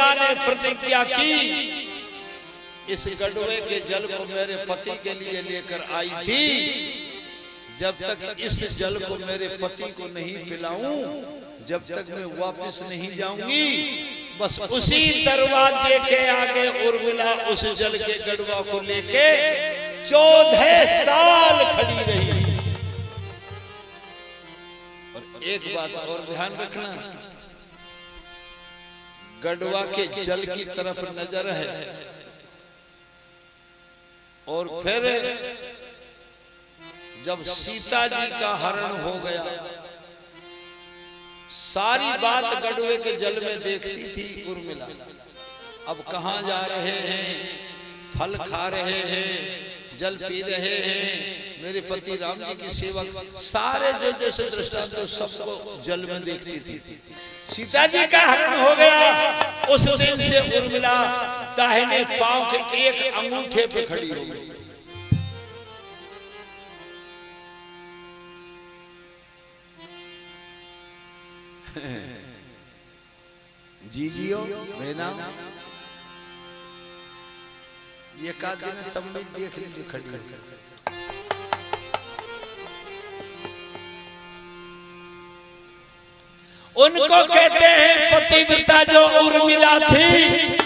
मीरा ने प्रतिज्ञा की, इस गढ़वे के जल को मेरे पति के लिए लेकर आई थी, जब तक इस जल को मेरे पति को नहीं पिलाऊं, जब तक मैं वापस नहीं जाऊंगी। बस उसी दरवाजे के आगे उर्मिला उस जल के गढ़वा को लेके 14 साल खड़ी रही। और एक बात और ध्यान रखना, गढ़वा के जल की तरफ नजर है, और फिर जब सीता जी का हरण हो गया, सारी बात गढ़वे के जल में देखती थी उर्मिला। अब कहां जा रहे हैं, फल खा रहे हैं, जल पी रहे हैं, मेरे पति राम जी की सेवक, सारे जो जैसे दृष्टांत तो सबको जल में देखती थी। सीता जी का हरण हो गया, उस दिन से उर्मिला दाहिने पांव के एक अंगूठे पे खड़ी हो गई। जी जियो बहना, ये का दिन तब भी देख लीजिए खड़ी हो। उनको कहते हैं पतिव्रता जो उर्मिला थी।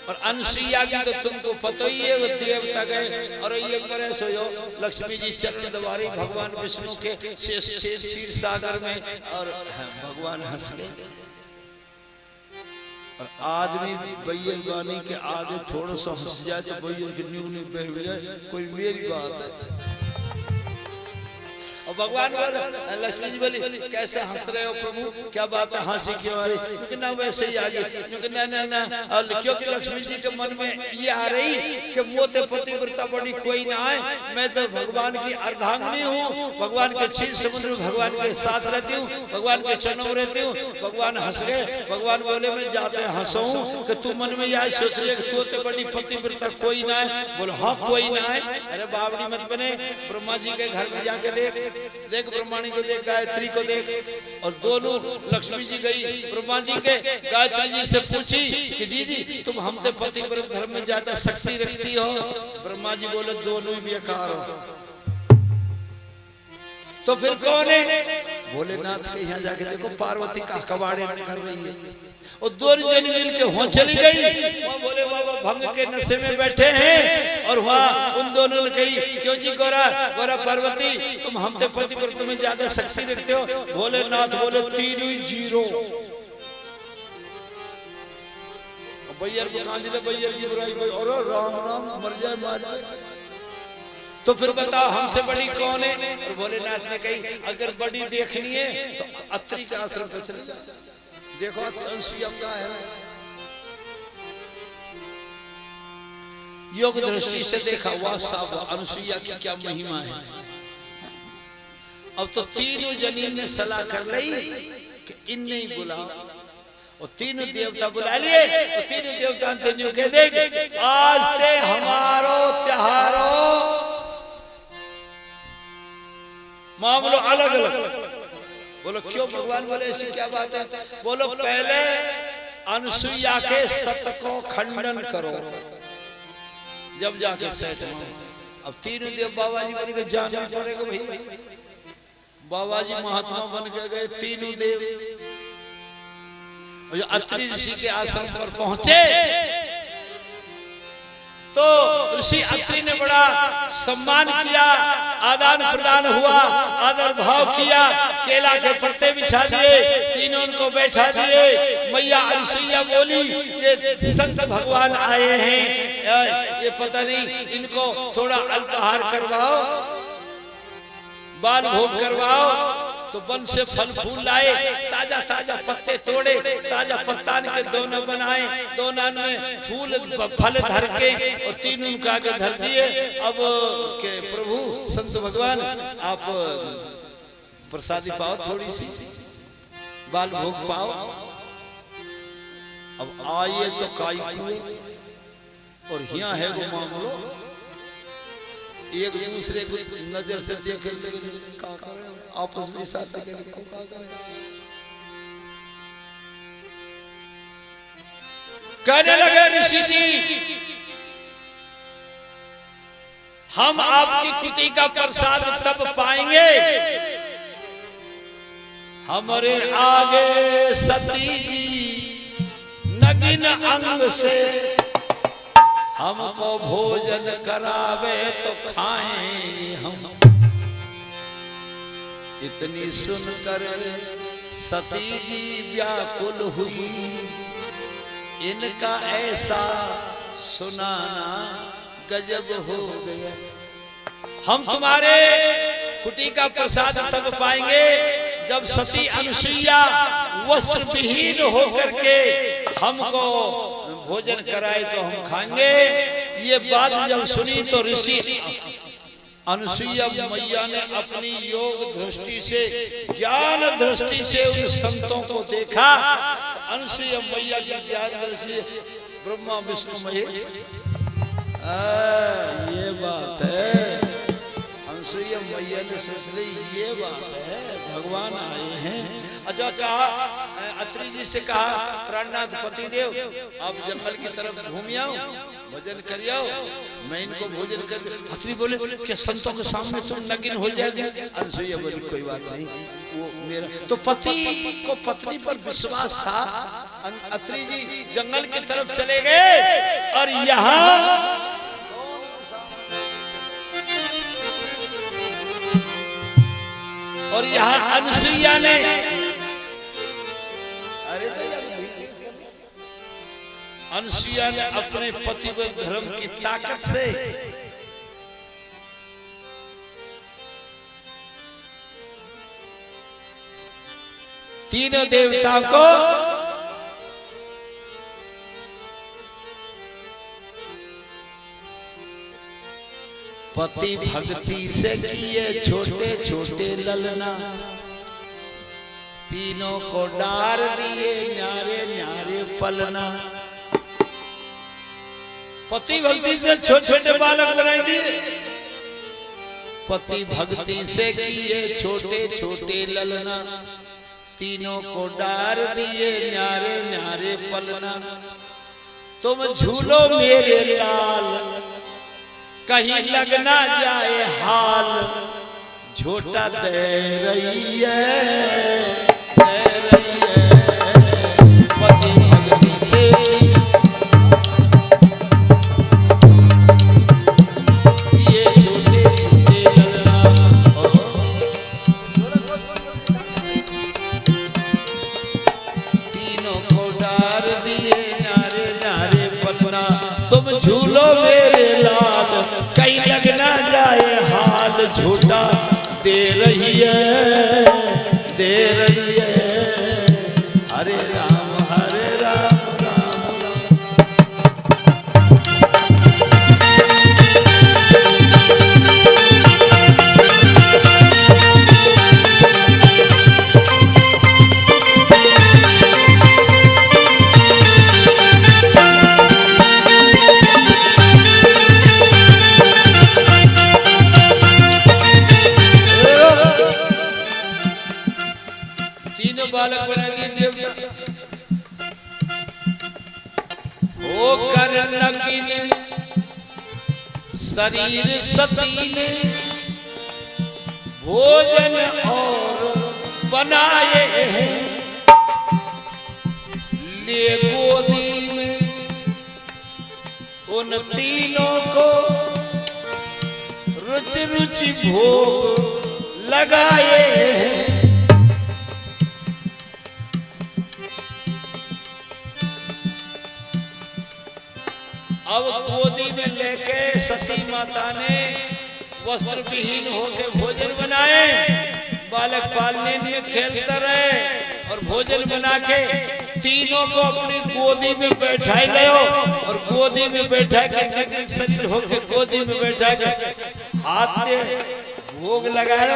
और अनसुईया की तो तुमको पता ही है, वो देवता गए और ये करे सोयो लक्ष्मी जी चरण दबारी भगवान विष्णु के क्षीर सागर में, और भगवान हंस गए। और आदमी बैयर बानी के आगे थोड़ा सा हंस जाए तो बैयर की न्यू नहीं बह जाए, कोई मेरी बात है। और भगवान बोले, लक्ष्मी जी बोली कैसे हंस रहे हो प्रभु, क्या बात है, हंसी क्यों आ रही? क्योंकि ना वैसे ही आ गई, ना क्योंकि लक्ष्मी जी के मन में ये आ रही कि मोते पतिव्रता बड़ी कोई ना आए, मैं तो भगवान की अर्धांगिनी हूँ, भगवान के क्षीर समुद्र भगवान के साथ रहती हूँ, भगवान के चरणों में रहती हूँ। भगवान हंस गए। भगवान बोले मैं जाते हंसू कि तू मन में यह सोच रही है तो बड़ी पतिव्रता कोई ना है। बोलो हाँ कोई ना है। अरे बावड़ी मत बने, ब्रह्मा जी के घर में जाके देख, देख ब्रह्माणी को देख, गायत्री को देख। और दोनों लक्ष्मी जी गई ब्रह्मा जी के, गायत्री जी से पूछी कि जी तुम हमसे पतिव्रत धर्म में ज्यादा शक्ति रखती हो। ब्रह्मा जी बोले दोनों ही बेकार हो। तो फिर कौन है? भोलेनाथ के यहाँ जाके देखो, पार्वती का कबाड़े में कर रही है। और दोनों जनी मिल के वहां चली गई। वहां बोले बाबा भंग के नशे में बैठे हैं। और वहां उन दोनों ने कही क्यों जी गोरा गोरा पार्वती तुम हमसे पतिव्रत में ज्यादा शक्ति रखते हो। भोलेनाथ बोले 3 ही 0। बैयर को कांजी ने बैयर की बुराई बोली और राम राम मर जाए मार जाए। तो फिर बताओ हमसे बड़ी कौन है? और भोलेनाथ ने कही अगर बड़ी देखनी है तो अत्रि के आश्रम पे चले जाओ, देखो अनसुईया का है। योग दृष्टि से देखा वाह साहब अनसुईया की क्या महिमा है। अब तो तीनों जनीन ने सलाह कर ली कि इन्हें ही बुलाओ। और तीनों देवता बुला लिए। और तीनों देवता ने कह देंगे आज से हमारो त्योहारो मामलो अलग अलग। बोलो क्यों भगवान? बोले ऐसी क्या बात है? बोलो पहले अनसुईया के सत्य को खंडन करो, जब जाके सेट हो। अब तीनों देव बाबा जी बन के जाना पड़ेगा भैया। बाबा जी महात्मा बन के गए तीनों देव। और अत्रि ऋषि के आश्रम पर पहुंचे तो ऋषि अत्रि ने बड़ा सम्मान किया, आदान प्रदान हुआ, आदर भाव किया, केला के पत्ते बिछा दिए, तीनों को बैठा दिए। मैया अनसुईया बोली ये संत भगवान आए हैं, ये पता नहीं इनको थोड़ा अल्पाहार करवाओ, बाल भोग करवाओ। तो वन से फल फूल लाए, ताजा ताजा पत्ते तोड़े, ताजा पत्तान के दोना बनाए, दोना में फूल फल धर के और तीनों का आगे धर दिए। अब के प्रभु संत भगवान आप प्रसादी पाओ, थोड़ी सी बाल भोग पाओ। अब आइए तो काई कुए और यहाँ है वो मामलो। एक दूसरे को नजर से देख क्या करें, आपस में साथ कहने लगे ऋषि जी हम आपकी कुटी का प्रसाद तब पाएंगे हमारे आगे सती जी नगिन अंग से हमको भोजन करावे तो खाएंगे हम। इतनी सुनकर सती जी व्याकुल हुई, इनका ऐसा सुनाना गजब हो गया। हम तुम्हारे कुटी का प्रसाद तब पाएंगे जब सती अनुसुईया वस्त्र विहीन होकर के हमको भोजन कराए तो हम खाएंगे। ये बात जब सुनी तो ऋषि अनुसुईया मैया ने अपनी योग दृष्टि से ज्ञान दृष्टि से उन संतों को देखा। अनुसुईया मैया की ज्ञान दृष्टि ब्रह्मा विष्णु महेश, ये बात है। अनुसुईया मैया ने सोच ली ये बात है, भगवान आए हैं। अच्छा कहा अत्रि जी से कहा प्राणनाथ पति देव आप जंगल की तरफ घूम आओ, भोजन कर आओ, मैं इनको भोजन कर। अत्रि बोले कि संतों के सामने तुम नगिन हो जाओगे। अनुसुईया बोली कोई बात नहीं, वो मेरा तो पति को पत्नी पर विश्वास था। अत्रि जी जंगल की तरफ चले गए और यहाँ अनुसुईया ने अनुसुईया ने अपने पति व धर्म की ताकत से तीनों देवताओं को पति भक्ति से किए छोटे छोटे ललना, तीनों को डार दिए न्यारे न्यारे पलना। पति भक्ति से छोटे छोटे बालक बनाए दिए, पति भक्ति से किए छोटे छोटे ललना, तीनों को डार दिए न्यारे न्यारे पलना। तुम झूलो मेरे लाल कहीं लग ना जाए हाल, झोटा दे रही है पति भक्ति से ये छोटे छोटे ललना। तीनों को डार दिए नारे नारे पलना, तुम झूलो मेरे लाल कहीं लग ना जाए हाल, झूठा दे रही है दे रही है। हरे राम राम राम। बालक बना दिए देवता हो कर नगिन शरीर सती ने भोजन और बनाए हैं, ले गोदी में उन तीनों को रुचि रुचि भोग लगाए हैं। अब गोदी में लेके सती माता ने वस्त्र विहीन होकर भोजन बनाए। बालक पालने में खेलते रहे और भोजन बना के तीनों को अपनी गोदी में बैठाए गए और गोदी में बैठा के नग्न शरीर होकर गोदी में बैठा के हाथ से भोग लगाए।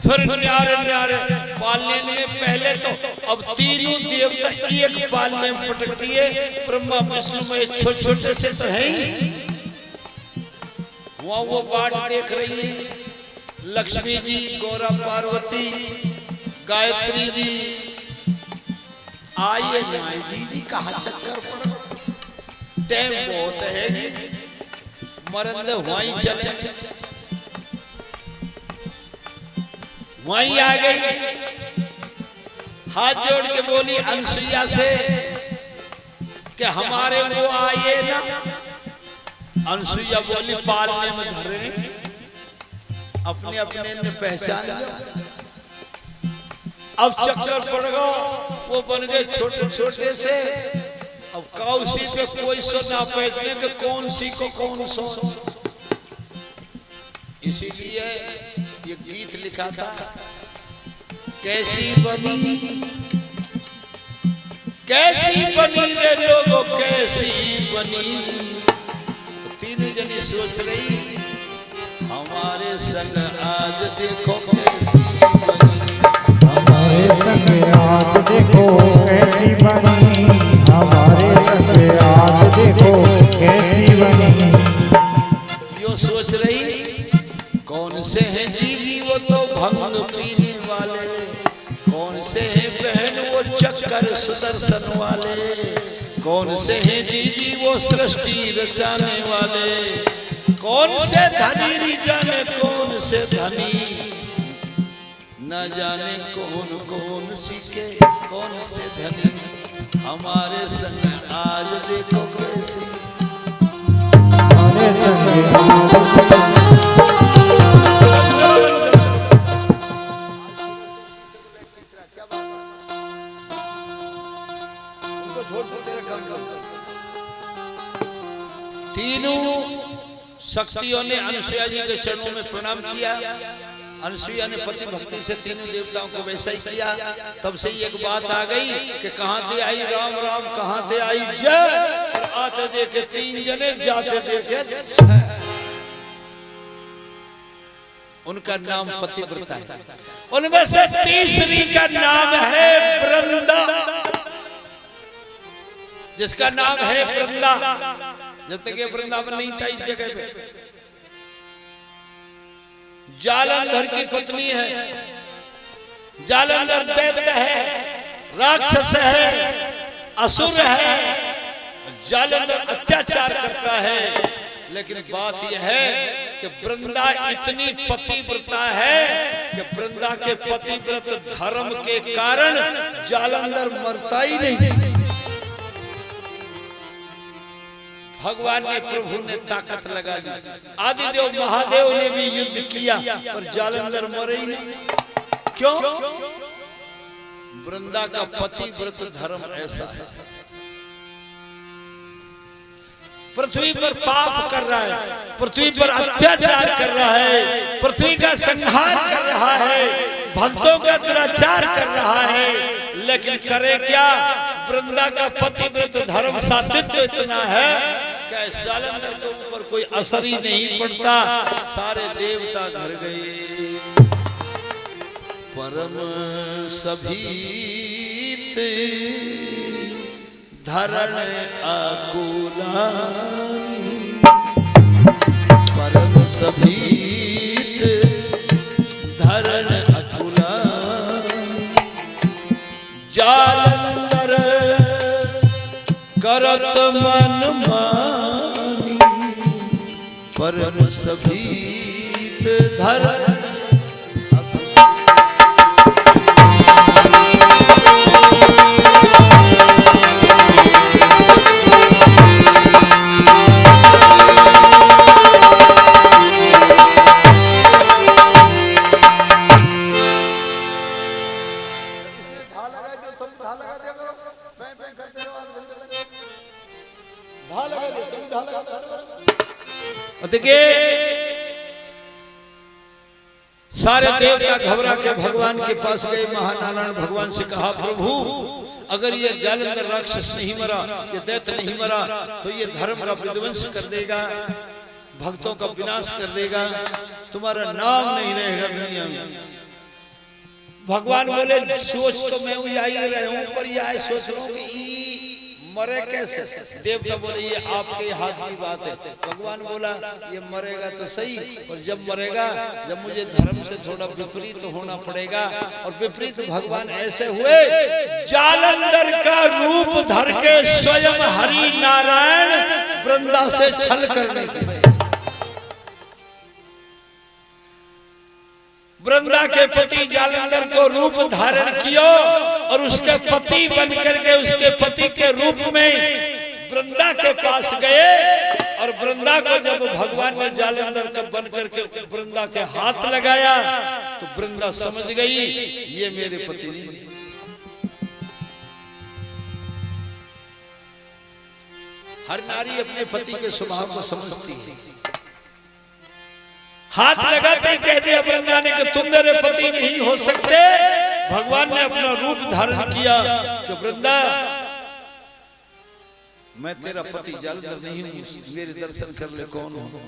फिर न्यारे न्यारे पालने में पहले तो अब तीनों देवता एक पालने में पटक दिए। ब्रह्मा विष्णु में छोटे छोटे से तो है ही, वहां वो बाट देख रही है। लक्ष्मी जी, गौरा पार्वती, गायत्री जी, आइए नाई जी कहा चक्कर पड़ टाइम बहुत है मरन वहीं चले वहीं आ गई, हाथ जोड़ के बोली अनसुईया से कि हमारे वो आए ना। अनसुईया बोली पालने में धरे, अपने अपने ने पहचान लिया। अब चक्कर पड़ गया, वो बन गए छोटे छोटे से। अब काउसी पे कोई सो ना पहचाने कि कौन सी को कौन सो। इसीलिए ये गीत लिखा था, कैसी बनी रे लोगों कैसी बनी। तीनों जनी सोच रही हमारे संग आज देखो कैसी बनी, हमारे संग आज देखो कैसी बनी, हमारे संग आज देखो कैसी बनी। यो सोच रही कौन से हैं जीवी वो तो भंग पीने वाले, कौन से हैं बहन वो चक्कर सुदर्शन वाले, कौन से हैं जीजी वो सृष्टि रचाने वाले, कौन से धनी जाने कौन से धनी, न जाने कौन कौन सीखे कौन से धनी। हमारे संग आज देखो कैसी, हमारे संग तीनों शक्तियों ने अनसुईया जी के चरणों में प्रणाम किया। अनसुईया ने पति भक्ति से तीनों देवताओं को वैसा ही किया। तब से एक बात आ गई कि कहां से आई राम राम, कहां से आई जय, और आते देखे 3 जने, जाते देखे। उनका नाम पतिव्रता है। उनमें से तीसरी का नाम है वृंदा, जिसका नाम है वृंदा। जब तक ये वृंदावन नहीं था इस जगह पे, जालंधर की पत्नी है। जालंधर दैत्य है, राक्षस है, असुर है। जालंधर अत्याचार करता है। लेकिन बात यह है कि वृंदा इतनी पतिव्रता है कि वृंदा के पतिव्रत धर्म के कारण जालंधर मरता ही नहीं। भगवान ने, प्रभु ने ताकत लगा दी। आदिदेव महादेव ने भी युद्ध किया पर जालंधर मरे ही नहीं। क्यों? वृंदा का पतिव्रत धर्म ऐसा है। पृथ्वी पर पाप कर रहा है, पृथ्वी पर अत्याचार कर रहा है, पृथ्वी का संहार कर रहा है, भक्तों का दुराचार कर रहा है। लेकिन करे क्या? वृंदा का पतिव्रत धर्म सात्वित्व इतना है कि जालंधर के ऊपर कोई असर ही नहीं पड़ता। सारे देवता घर गए। परम सभीत धरण आकुलानी, परम सभीत धरण आकुलानी, जालंधर करत मन मानी, परम सभीत धरण। देखिए सारे देवता घबरा के भगवान के पास गए। महानारायण भगवान से कहा, प्रभु अगर ये जालंधर राक्षस नहीं मरा, ये दैत्य नहीं मरा, तो ये धर्म का विध्वंस कर देगा, भक्तों का विनाश कर देगा, तुम्हारा नाम नहीं रहेगा दुनिया में। भगवान बोले, सोच तो मैं यही रहे हूं, पर यह सोच रहा हूं कि मरे कैसे। देवता बोले, ये आपके हाथ की बात है। भगवान बोला, ये मरेगा तो सही, और जब मरेगा, जब मुझे धर्म से थोड़ा विपरीत होना पड़ेगा। और विपरीत भगवान ऐसे हुए, जालंधर का रूप धर के स्वयं हरि नारायण वृंदा से छल करने के लिए। वृंदा के पति जालंधर को रूप धारण किया और उसके पति बन करके उसके पति के रूप में वृंदा के पास गए। और वृंदा को जब भगवान ने जालंधर का बन करके वृंदा के हाथ लगाया तो वृंदा समझ गई ये मेरे पति नहीं। हर नारी अपने पति के स्वभाव को समझती है। हाथ लगाते ही कह दिया वृंदा ने कि तुम मेरे पति नहीं हो सकते। भगवान ने अपना रूप धारण किया कि वृंदा मैं तेरा पति जालंधर नहीं हूं, मेरे दर्शन कर ले कौन हो।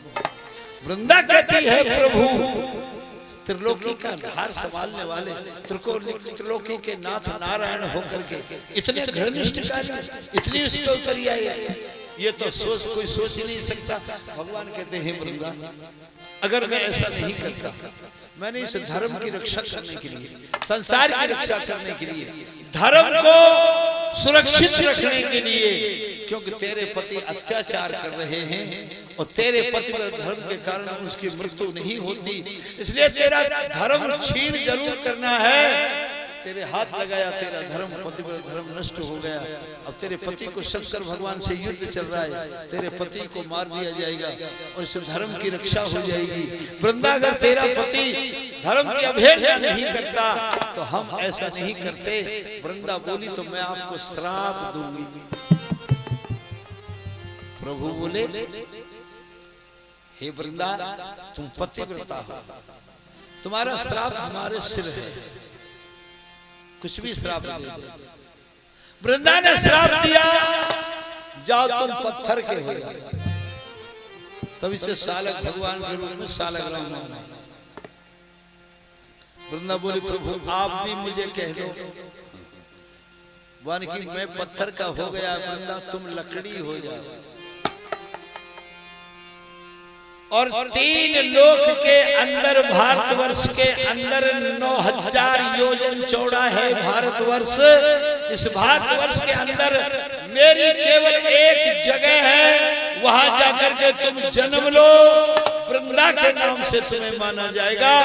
वृंदा कहती है प्रभु त्रिलोकी का भार संभालने वाले त्रिलोकी के नाथ नारायण होकर के इतने घनिष्ठकारी इतनी उस पर उतरी आई, ये तो कोई सोच नहीं सकता। भगवान कहते हैं वृंदा अगर मैं ऐसा नहीं करता, मैंने इस धर्म की रक्षा करने के लिए, संसार की रक्षा करने के लिए, धर्म को सुरक्षित रखने के लिए, क्योंकि तेरे पति अत्याचार कर रहे हैं और तेरे पति पर धर्म के कारण उसकी मृत्यु नहीं होती, इसलिए तेरा धर्म छीन जरूर करना है। तेरे हाथ लगाया तेरा धर्म पति पर धर्म नष्ट हो गया। अब तेरे पति को शंकर भगवान से युद्ध चल रहा है, तेरे पति को मार दिया जाएगा और इस धर्म की रक्षा हो जाएगी। वृंदा अगर तेरा पति धर्म की अवहेलना नहीं करता तो हम ऐसा नहीं करते। वृंदा बोली तो मैं आपको श्राप दूंगी। प्रभु बोले हे वृंदा तुम पतिव्रता हो, तुम्हारा श्राप हमारे सिर है, कुछ भी श्राप नहीं। वृंदा ने श्राप दिया जाओ तुम पत्थर के हो। तभी से सालक भगवान के रूप में सालक राम है। वृंदा बोली प्रभु आप भी मुझे कह दो। वन की मैं पत्थर का हो गया, वृंदा तुम लकड़ी हो जाओ। और 3 लोक के अंदर भारतवर्ष के अंदर 9000 योजन चौड़ा है भारतवर्ष। इस भारतवर्ष के अंदर मेरी केवल एक जगह है, वहां जाकर के तुम जन्म लो, वृंदा के नाम से तुम्हें माना जाएगा।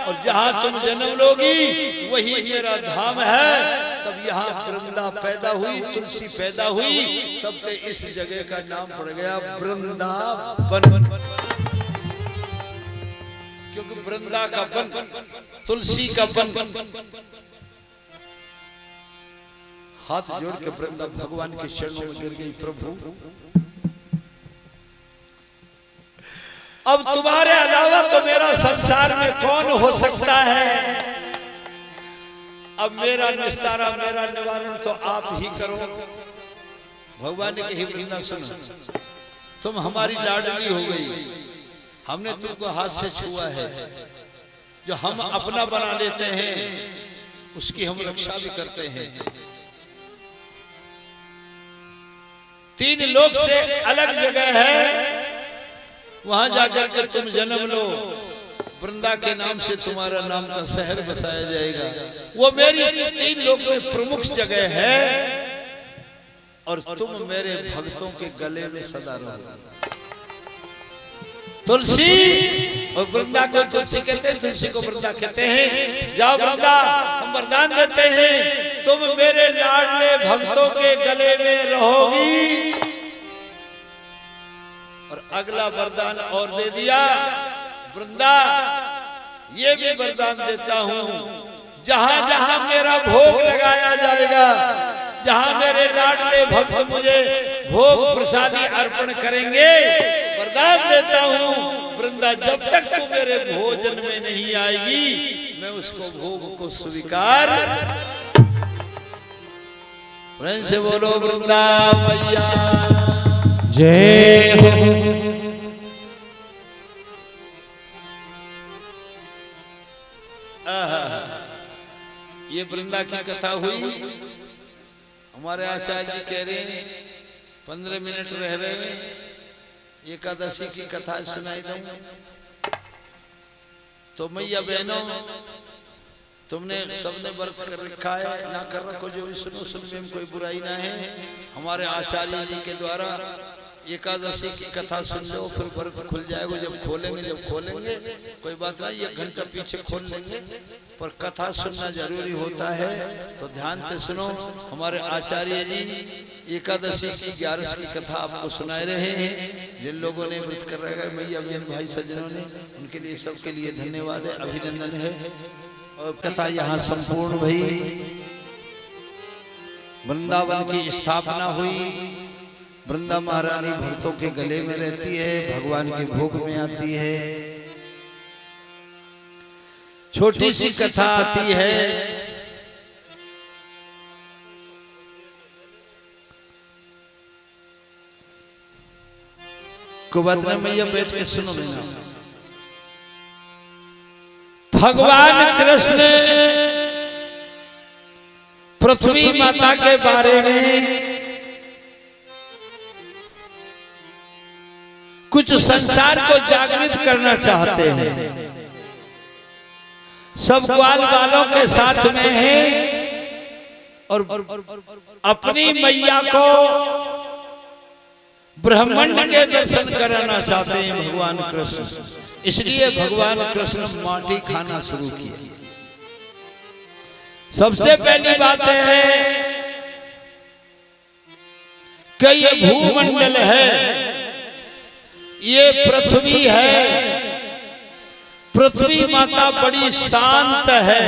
और जहां तुम जन्म लोगी वही मेरा धाम है। तब यहाँ वृंदा पैदा हुई, तुलसी पैदा हुई, तब से इस जगह का नाम पड़ गया वृंदावन। क्योंकि वृंदा का वन, तुलसी का वन। हाथ जोड़ के वृंदा भगवान के चरणों में गिर गई। प्रभु अब तुम्हारे अलावा तो मेरा संसार में कौन हो सकता है। अब मेरा निस्तारा मेरा निवारण तो आप ही करो। भगवान ने कही वृंदा सुनो, तुम हमारी लाडली हो गई, हमने तुमको हाथ से छुआ है। जो हम अपना बना लेते हैं उसकी हम रक्षा भी करते हैं। 3 लोक से अलग जगह है, वहां जाकर के तुम जन्म लो, वृंदा के नाम से तुम्हारा नाम का शहर बसाया जाएगा। वो मेरी 3 लोक में प्रमुख जगह है और तुम मेरे भक्तों के गले में सदा रहो। तुलसी और वृंदा को तुलसी कहते हैं, तुलसी को वृंदा कहते हैं। जाओ वृंदा हम वरदान देते हैं तुम मेरे लाडले भक्तों के गले में रहोगी। और अगला वरदान और दे दिया, वृंदा ये भी वरदान देता हूं जहां जहां मेरा भोग लगाया जाएगा, जहां मेरे लाडले भक्त मुझे भोग प्रसादी अर्पण करेंगे, वरदान देता हूं वृंदा जब तक तू मेरे भोजन में नहीं आएगी मैं उसको भोग को स्वीकार। प्रेम से बोलो वृंदा मैया जय हो। ये वृंदा की कथा हुई। हमारे आचार्य जी कह रहे हैं 15 मिनट रह रहे हैं, एकादशी की कथा सुनाई दूं। तो मैया बहनों तुमने सबने व्रत कर रखा है, ना कर रखो जो भी सुनो, सुनने में कोई बुराई ना है। हमारे आचार्य जी के द्वारा एकादशी की कथा सुन लो, फिर व्रत खुल जाएगा। जब खोलेंगे कोई बात नहीं, 1 घंटा पीछे खोल लेंगे, पर कथा सुनना जरूरी होता है। तो ध्यान से सुनो। हमारे आचार्य जी एकादशी की 11 की कथा आपको सुनाए रहे हैं। जिन लोगों ने व्रत कर रखा है, मैया बहन भाई सज्जनों ने, उनके लिए सबके लिए धन्यवाद है, अभिनंदन है। और कथा यहाँ संपूर्ण भई। वृंदावन की स्थापना हुई। वृंदा महारानी भक्तों के गले में रहती है, भगवान के भोग में आती है। छोटी सी कथा आती है। कुबत में मैया बैठ के सुनो लेना। भगवान कृष्ण पृथ्वी माता के बारे में कुछ संसार को जागृत करना चाहते हैं। सब ग्वाल बालों के साथ में है और अपनी मैया को ब्रह्मांड के दर्शन कराना चाहते हैं भगवान कृष्ण। इसलिए भगवान कृष्ण माटी खाना शुरू किया। सबसे पहली बात है कि ये भूमंडल है, ये पृथ्वी है। पृथ्वी माता बड़ी शांत है।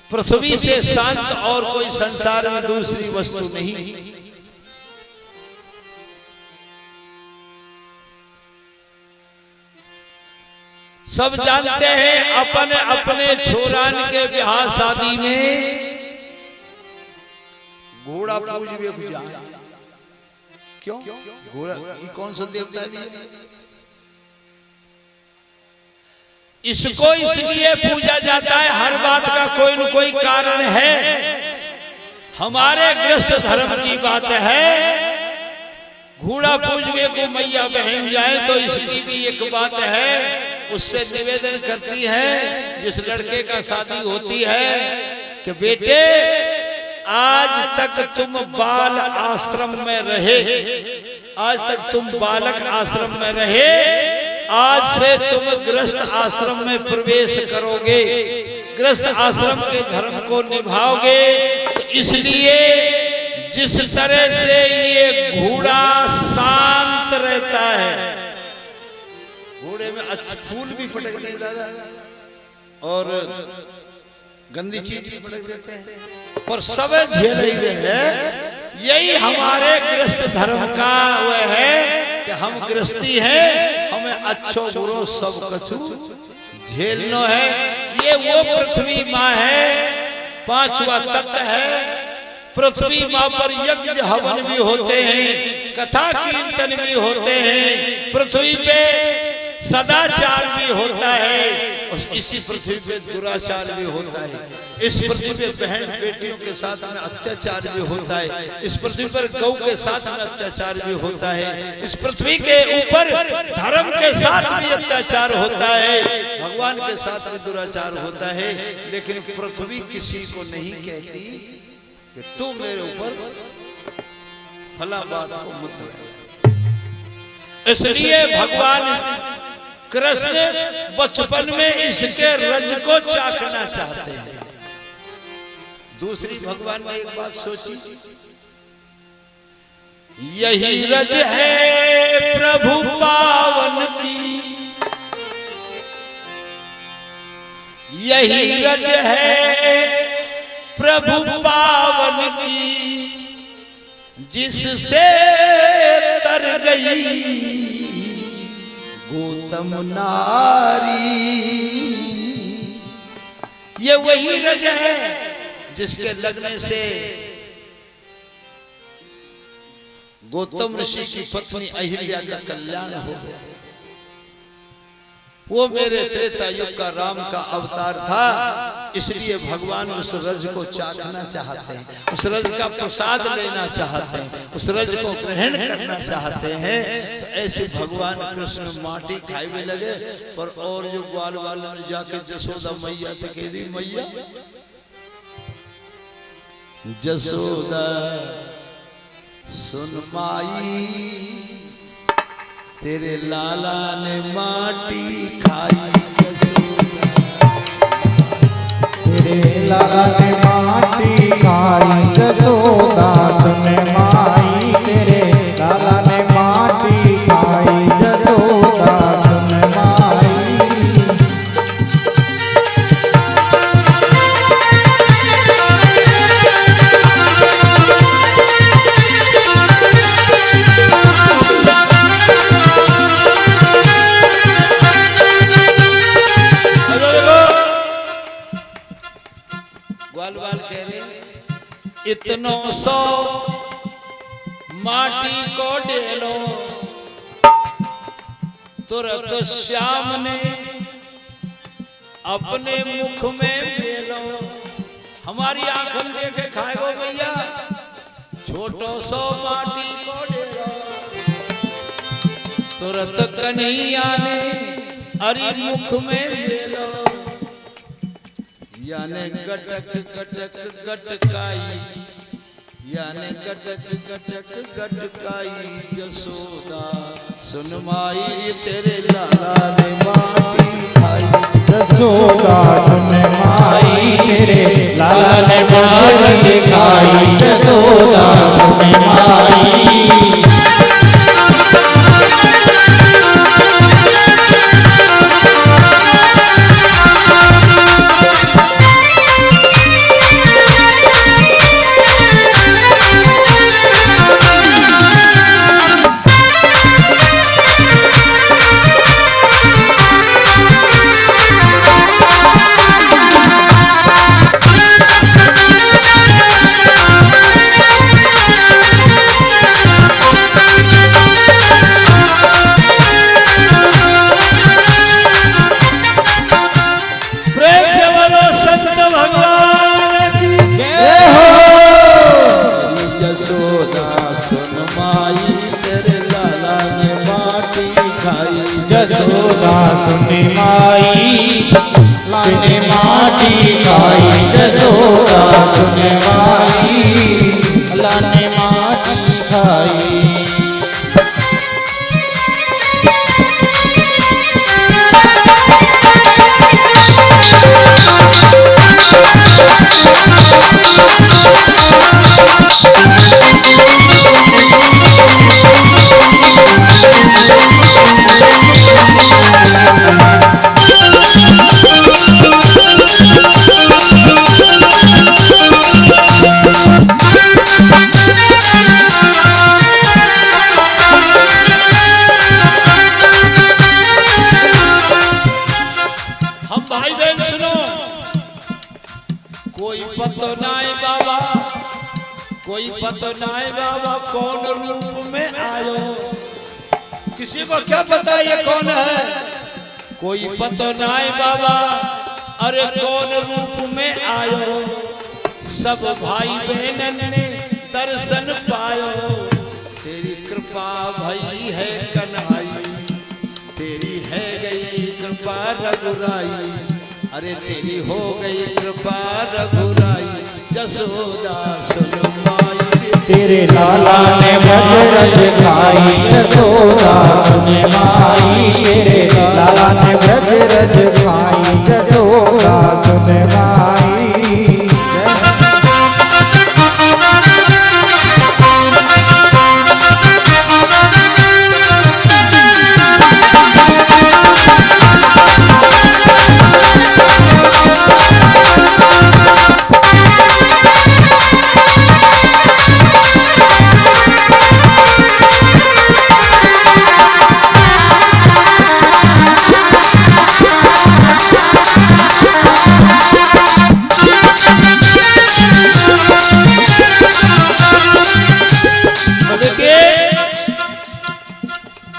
पृथ्वी से शांत और कोई संसार में दूसरी वस्तु नहीं। सब जानते हैं अपने अपने छोरान के ब्याह शादी में घोड़ा पूज भी जाए। क्यों? घोड़ा ये कौन सा देवता है? इसको इसलिए पूजा जाता है, हर बात का कोई न कोई कारण है। हमारे गृहस्थ धर्म की बात है। घोड़ा पूजवे को मैया बहन जाए तो इसकी भी एक बात है। उससे निवेदन करती है, जिस लड़के का शादी होती है, कि बेटे आज तक तुम बाल आश्रम में रहे, आज तक तुम बालक आश्रम में रहे, आज से तुम गृहस्थ आश्रम में प्रवेश करोगे, गृहस्थ आश्रम के धर्म को निभाओगे। तो इसलिए जिस तरह से ये घोड़ा शांत रहता है, घोड़े में अच्छे फूल भी पटक देते दादा और गंदी चीज भी पटक देते हैं, पर सब झेल रहे हैं। यही हमारे गृहस्थ धर्म का वह है कि हम गृहस्थी हैं, हमें अच्छो बुरो सब कछु झेलनो है। ये वो पृथ्वी माँ है, 5वां तत्व है। पृथ्वी माँ पर यज्ञ हवन भी होते हैं, कथा कीर्तन भी होते हैं। पृथ्वी पे सदाचार भी होता है और इसी पृथ्वी पे दुराचार भी होता है। इस पृथ्वी पे बहन बेटियों के साथ में अत्याचार भी होता है। इस पृथ्वी पर गौ के साथ में अत्याचार भी होता है। इस पृथ्वी के ऊपर धर्म के साथ भी अत्याचार होता है, भगवान के साथ भी दुराचार होता है। लेकिन पृथ्वी किसी को नहीं कहती कि तू मेरे ऊपर फला बात को मत कर। इसलिए भगवान कृष्ण बचपन में इसके रज को चाखना चाहते हैं। दूसरी भगवान ने एक बात सोची, यही रज है प्रभु पावन की, यही रज है प्रभु पावन की, जिससे तर गई गौतम नारी। ये वही रज है जिसके लगने से गौतम ऋषि की पत्नी अहिल्या का कल्याण हो गया। वो मेरे त्रेता युग का राम का अवतार था, इसलिए भगवान उस रज को चाखना चाहते हैं, उस रज का प्रसाद लेना चाहते हैं, उस रज को ग्रहण करना चाहते हैं। तो ऐसे भगवान कृष्ण माटी खाए में लगे। पर और जो ग्वाल वालों ने जाके जसोदा मैया तो कह दी, मैया जसोदा सुन माई तेरे लाला ने माटी खाई यशोदा, तेरे लाला ने माटी खाई यशोदा, सुन माई तेरे लाला ने माटी खाई यशोदा, सुन माई। ग्वालवाल कह रहे इतनो सौ माटी को डेलो, तुरंत श्याम ने अपने मुख में मेलो। हमारी आंखों देखे खाएगो भैया, छोटो सौ माटी को डेलो, तुरंत कन्हैया ने अरे मुख में मेलो। याने गटक गटक गटकाई, याने गटक गटक गटकाई यशोदा, सुन माई तेरे लाला ने माटी खाई यशोदा, सुन माई तेरे लाला ने माटी खाई यशोदा, सुन माई। यशोदा, सुन माई लाने माटी खाई यशोदा, सुन माई लाने माटी खाई। कोई पता नहीं बाबा कौन रूप में आयो, किसी को क्या पता ये कौन है? कोई पता नहीं बाबा, अरे कौन रूप में आयो, सब भाई बहनन ने दर्शन पायो। तेरी कृपा भई है कन्हई, तेरी है गई कृपा रघुराई, अरे तेरी हो गई कृपा रघुराई यशोदा, सुन माई तेरे लाला ने ब्रज खाई यशोदा, सुन माई तेरे लाला ने ब्रज खाई यशोदा, सुन माई।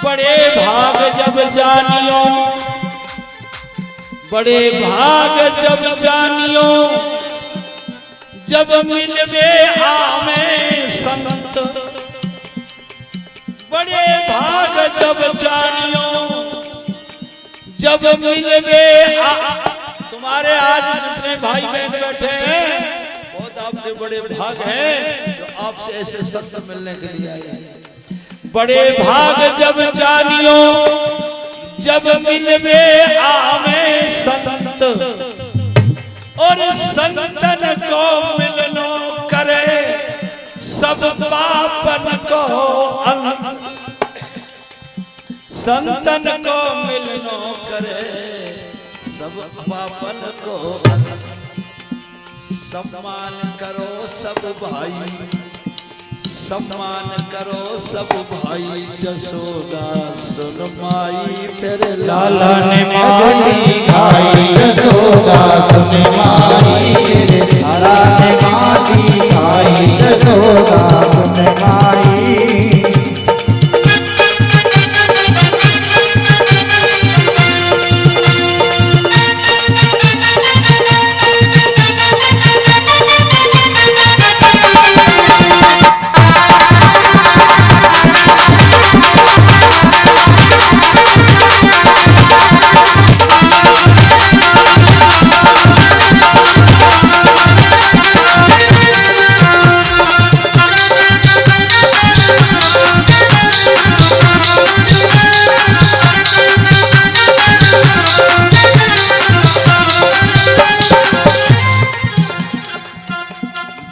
बड़े भाग जब जानियो, बड़े भाग जब जानियो, जब मिलवे आमे संत, बड़े भाग जब जानियो, जब मिलवे तुम्हारे आज जितने भाई बहन बैठे हैं बहुत आप अपने बड़े भाग हैं जो आपसे ऐसे संत मिलने के लिए आए हैं। बड़े भाग जब जानियो जब मिलवे आवे संत, और संतन को मिलनो करे सब पापन को अंत। संतन को मिलनो करे सब पापन को अंत। सम्मान करो सब भाई, सम्मान करो सब भाई, जसोदा सुन माई तेरे लाला ने माटी खाई, जसोदा सुन माई तेरे लाला ने माटी खाई, जसोदा सुन माई।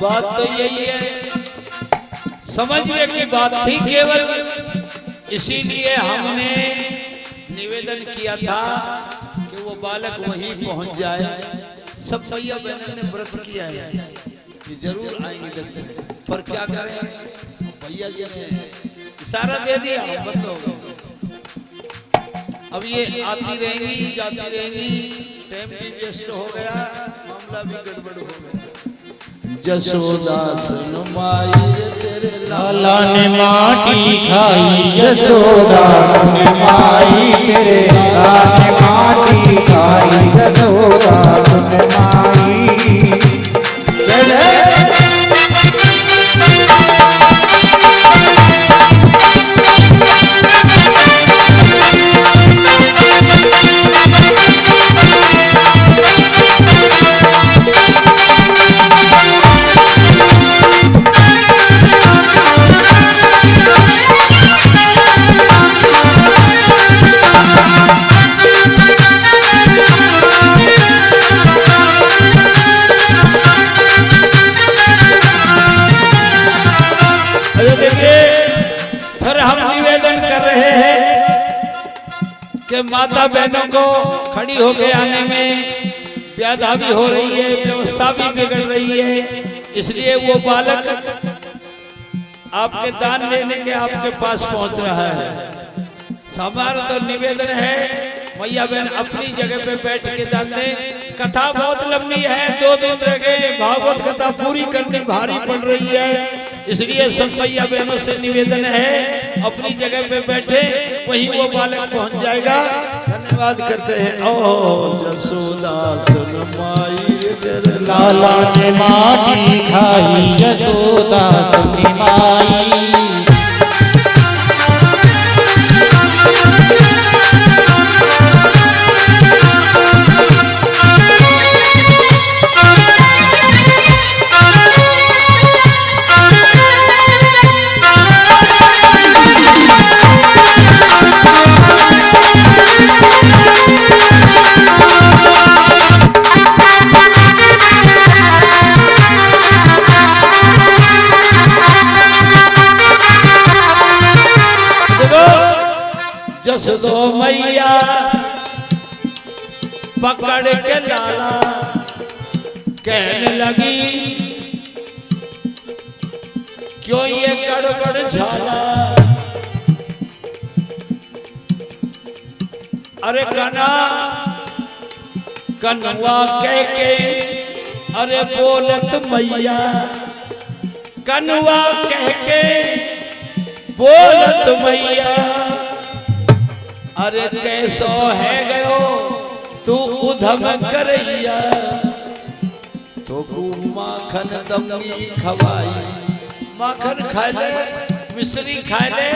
बात तो यही है, समझने की बात थी केवल, इसीलिए हमने निवेदन किया था कि वो बालक वहीं पहुंच जाए। सब भैया बहनों ने व्रत किया है कि जरूर आएंगे दर्शन, पर क्या करें, भैया जी ने इशारा दे दिया, बंद हो गए। अब ये आती रहेंगी जाती रहेंगी, टाइम भी वेस्ट हो गया, मामला भी गड़बड़ हो गया। जसोदा सुन माई तेरे लाला ने माटी खाई, जसोदा सुन माई तेरे लाला ने माटी खाई, जसोदा सुन माई। माता बहनों को खड़ी होके आने में व्याधा भी हो रही है, व्यवस्था भी बिगड़ रही है, इसलिए वो बालक आपके दान लेने के आपके पास पहुंच रहा है। हमारा तो निवेदन है मैया बहन अपनी जगह पे बैठ के दान दें। कथा बहुत लंबी है, 2 दिन रह गए, भागवत कथा पूरी करनी भारी पड़ रही है, इसलिए सब मैया बहनों से निवेदन है अपनी जगह पे बैठे, वहीं वो बालक पहुंच जाएगा। धन्यवाद करते हैं। ओ जसोदा सुन माई तेरे लाला ने माटी खाई, जसोदा सुन माई। जसो मैया पकड़ के लाला कहने लगी, क्यों ये गड़बड़ झाला। अरे कना कनुआ कह के अरे बोलत मैया, कनुआ कह के बोलत मैया, अरे कैसो है गयो तू उधम करैया, तो को माखन दमनी खवाई। माखन खा ले, मिश्री खा ले,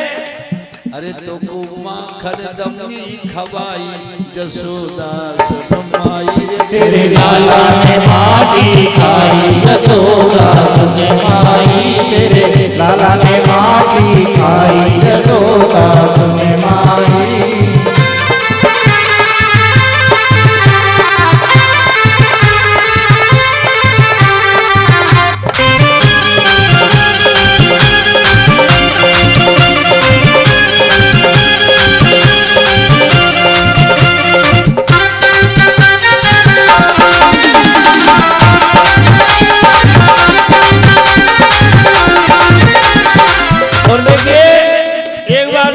अरे तो को माखन दमी खवाई जसोदा सुन माई रे तेरे लाला ने माटी खाई यशोदा सुन माई तेरे लाला ने माटी खाई यशोदा सुन माई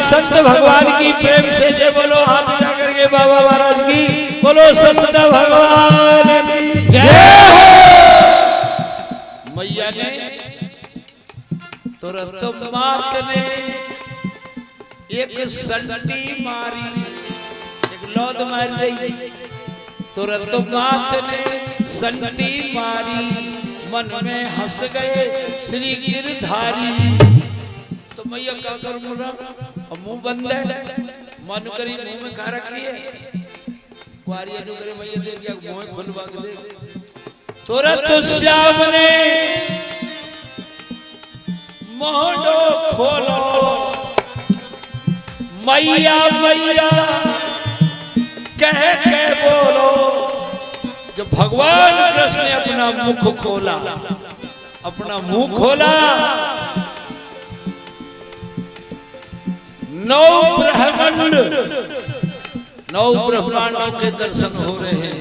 संत भगवान की प्रेम से जय बोलो, हाथ उठा करके बाबा महाराज की बोलो, संत भगवान की जय हो। मैया ने तुरंत मात ने एक संटी मारी, एक लौद मार गई। तुरंत मात ने संटी मारी, मन में हंस गए श्री गिरधारी। तो मैया क्या करूं ना, अब मुंह बंद है, मन करी मुंह में खा रखी है, कुआरी अनुग्रह मैया दे दिया, मुंह खुलवा के दे। तुरंत श्याम ने मोहडो खोलो, मैया मैया कह के बोलो। जब भगवान कृष्ण ने अपना मुख खोला, अपना मुंह खोला, 9 ब्रह्मांडों के दर्शन हो रहे हैं।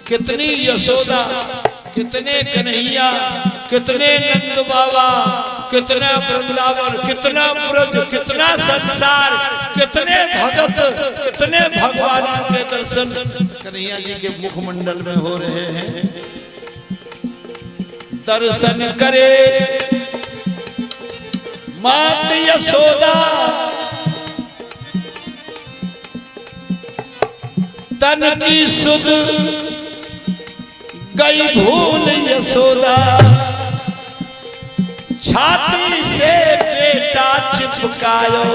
कितनी यशोदा, कितने कन्हैया, कितने नंद बाबा, कितना वृंदावन, कितना ब्रज, कितना संसार, कितने भगत, कितने भगवानों के दर्शन कन्हैया जी के मुखमंडल में हो रहे हैं। दर्शन करे मात यशोदा, तन की सुध गई भूल यशोदा, छाती से बेटा चिपकायो,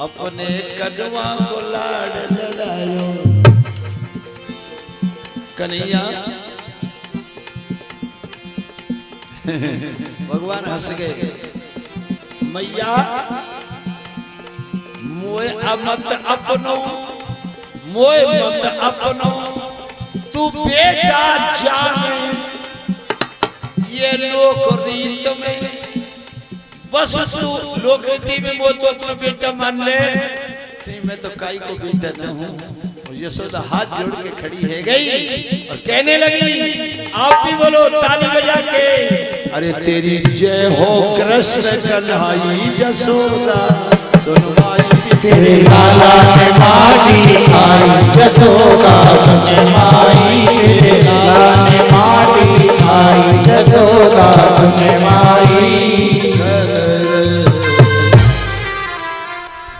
अपने कदवा को लाड़ लड़ायो। कन्हैया भगवान हंस गए, मैया मोए मत अपनो, मोए मत अपनो, तू बेटा जाने ये लोक रीत में, बस तू लोक रीति में वो तो अपना बेटा मान ले, मैं तो काई को बेटा न हूँ। यशोदा हाथ जोड़ के खड़ी है गई और कहने लगी, आप भी बोलो ताली बजा के, अरे तेरी जय हो कृष्ण कन्हई यशोदा सुन माई। तेरे लाला ने माटी खाई यशोदा सुन माई तेरे लाला ने माटी खाई यशोदा सुन माई।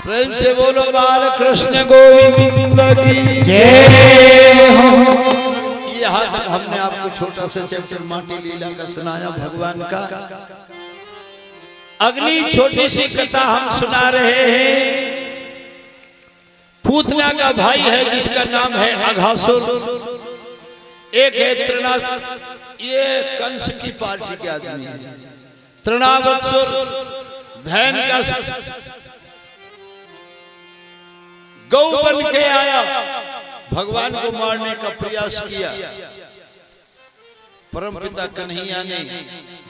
प्रेम से बोलो बाल कृष्ण गोविंद की जय हो। यहाँ तक हमने आपको छोटा सा चैप्टर माटी लीला का सुनाया भगवान का। अगली छोटी सी कथा हम सुना रहे हैं। पूतना का भाई है जिसका नाम है अघासुर, एक है तृणासुर, ये कंस की पार्टी के आदमी है। तृणावत्सुर धैन का गौ बन के आया, भगवान को मारने का प्रयास किया। परमपिता कन्हैया ने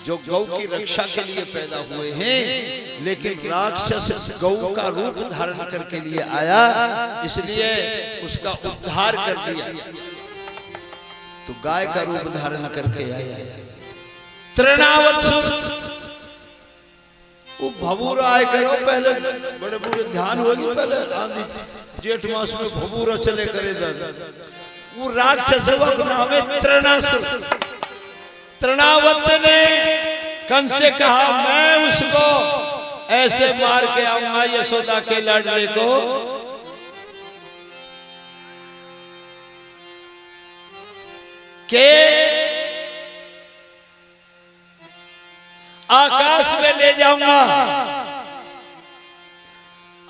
जो गौ की रक्षा के लिए पैदा हुए हैं, लेकिन राक्षस गौ का रूप धारण करके लिए आया, इसलिए उसका उद्धार कर दिया। तो गाय का रूप धारण करके आया तृणावत्सुर। वो भभूरा आए करो, पहले बड़े बूढ़े ध्यान होगी, पहले जेठ मास में भभूरा चले करे दादा। वो राक्षस नाम है तृणासुर। तृणावत ने कंस से कहा, मैं उसको ऐसे मार के आऊंगा यशोदा के लाडले को, के आकाश में ले जाऊंगा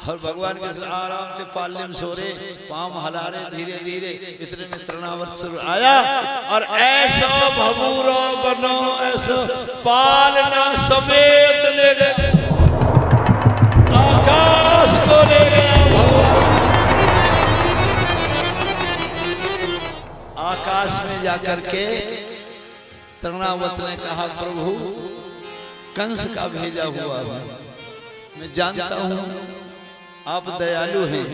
और भगवान के आराम से पालने में सो रहे, पाँव हला रहे धीरे धीरे। इतने में तृणावर्त सुर आया और ऐसा भबूरो बनो ऐसा पालना समेत ले गए, आकाश को ले गया भगवान। आकाश में जाकर के तृणावर्त ने कहा प्रभु कंस का भेजा हुआ है, मैं जानता हूं आप दयालु हैं,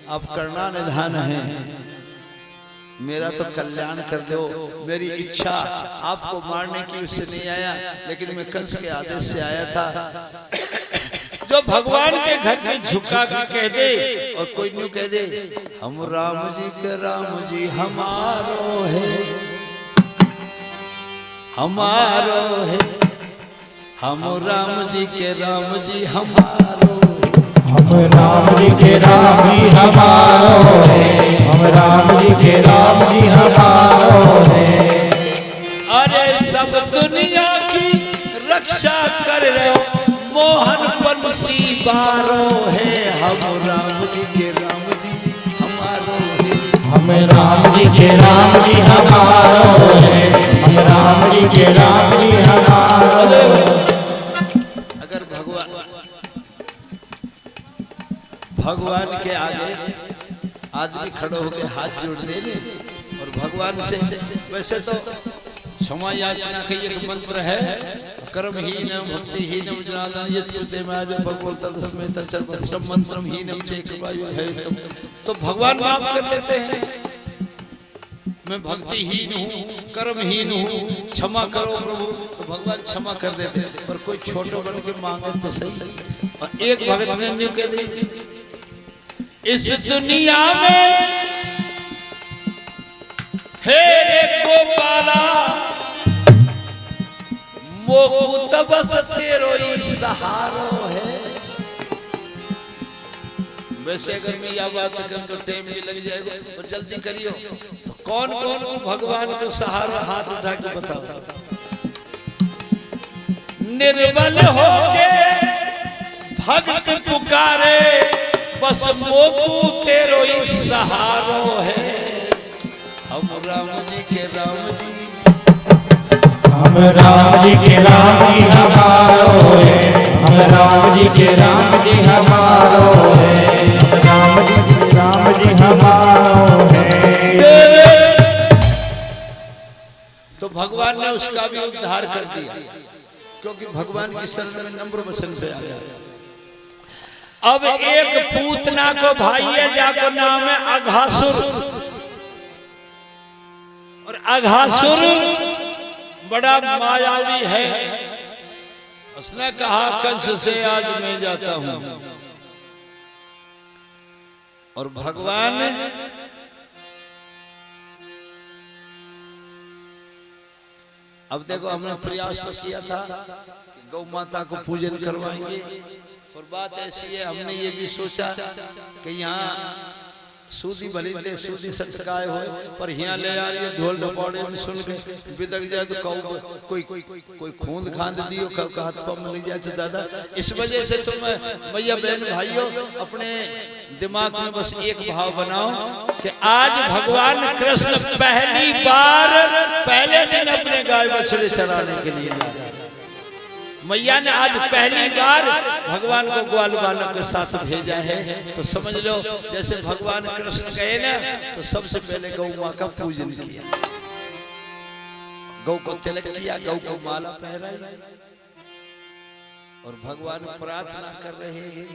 आप करुणा निधान हैं, मेरा तो कल्याण कर दो। मेरी इच्छा आपको मारने की उससे नहीं आया, लेकिन मैं कंस के आदेश से आया था। जो भगवान के घर में झुका के कह दे और कोई न्यू कह दे हम राम जी के राम जी हमारो है, हमारो है, हम राम जी के राम जी हमारो, हम राम जी के राम जी हमारो है, हम राम जी के राम जी हमारो है। अरे सब दुनिया की रक्षा कर रहे हो मोहन बंसी बारो है, हम राम जी के राम जी हमारो है, हम राम जी के राम जी हमारो है, हम राम जी के राम जी हमारो है। अगर भगवान के आगे आदमी खड़े होकर हाथ जोड़ दे और भगवान से, वैसे तो क्षमा याचना का एक मंत्र है, कर्महीनम भक्तिहीनम जनार्दन यत्कृते माज भगवतस्मै तत्सर्वं मंत्रमहीनम चैकवायुर्भयतम। तो भगवान माफ कर देते हैं, मैं भक्तिहीन हूँ, कर्महीन हूँ, क्षमा करो प्रभु, तो भगवान क्षमा कर देते। पर कोई छोटो बन के मांगे तो सही। और एक भगत ने न्यू कह दी इस दुनिया में हे रे गोपाला मोकू तबस तेरो ही सहारो है। वैसे अगर मैं यह बात कहूं तो टाइम भी लग जाएगा, और जल्दी करियो। तो कौन कौन को भगवान को सहारा हाथ उठा के बताओ। निर्बल होके भक्त पुकारे बस मोकू तेरो ही सहारो है, हम राम जी के राम जी, हम राम जी के राम जी हमारो है, हम राम जी के राम जी हमारो है, हम राम जी के राम जी हमारो है। तो भगवान ने उसका भी उद्धार कर दिया, क्योंकि भगवान की शरण में नम्र वचन पे आ गया। अब एक पूतना को भाई है जाकर नाम है अघासुर, और अघासुर बड़ा मायावी है। उसने कहा कंस से आज मैं जाता हूं, और भगवान अब देखो हमने प्रयास तो किया था गौ माता को पूजन करवाएंगे, और बात ऐसी है हमने ये भी सोचा कि यहाँ सूदी भली थे सूदी सटकाए हो, पर यहाँ ले आ रही ढोल ढपोड़े में सुन के बिदक जाए तो कोई खूंद खांद दियो का हाथ पाँव में लग जाए तो दादा। इस वजह से तुम भैया बहन भाइयों अपने दिमाग में बस एक भाव बनाओ कि आज भगवान कृष्ण पहली बार पहले दिन अपने गाय बछड़े चराने के लिए जा रहे हैं। मैया ने आज पहली बार भगवान को ग्वाल बालक के साथ भेजा है। तो समझ लो जैसे भगवान कृष्ण गए ना तो सबसे पहले गौ माँ का पूजन किया, गौ को तिलक किया, गौ को माला पहनाई, और भगवान प्रार्थना कर रहे हैं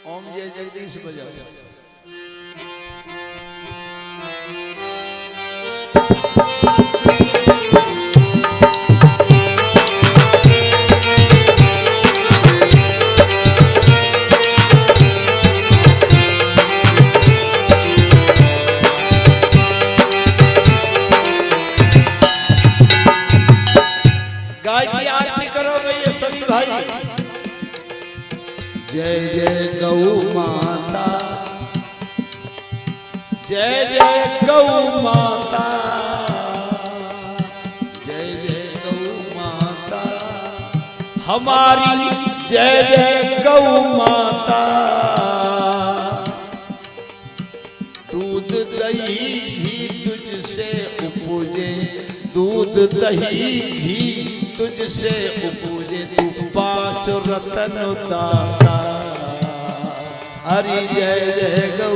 ओम जय जगदीश बजाओ। गाय की आरती करो भैया सभी भाई। जय जय गौ माता, जय जय गौ माता, जय जय गौ माता हमारी, जय जय गौ माता। दही घी तुझसे उपजे, दूध दही घी तुझसे उपजे, तू पांच रतन दाता। हरि जय जय गौ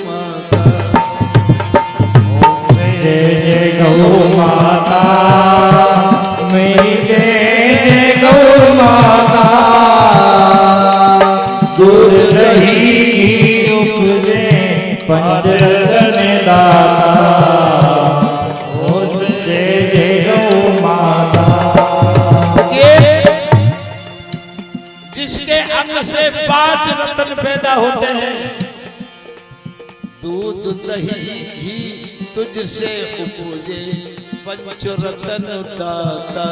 माता। जय जय गौ माता, मेरी जय जय गौ माता। दूध दही घी उपजे, पंच रतन दाता। जय जय गौ माता। जिसके अंग से 5 रत्न पैदा होते हैं, दूध दही घी तुझसे उपजे, पंच रत्न दाता।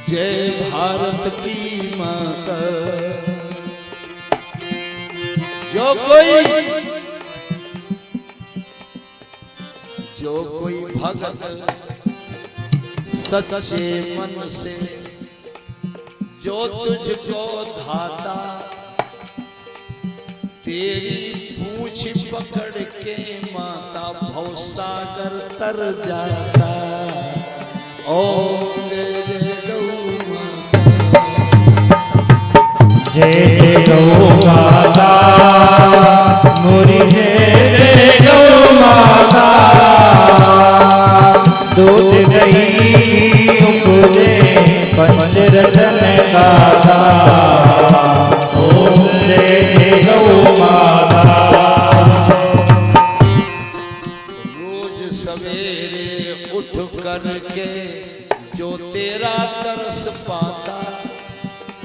जय भारत की माता। जो कोई भगत सच्चे मन से, जो तुझको धाता, तेरी पूछ पकड़ के माता भवसागर तर जाता। ओम जय जय गौ माता। जय जय गौ माता, मोरी जय जय गौ माता। दूध दही उपजे, पंच रतन दाता। ओम जय जय गौ माता। रोज सवेरे उठ करके जो तेरा तरस पाता,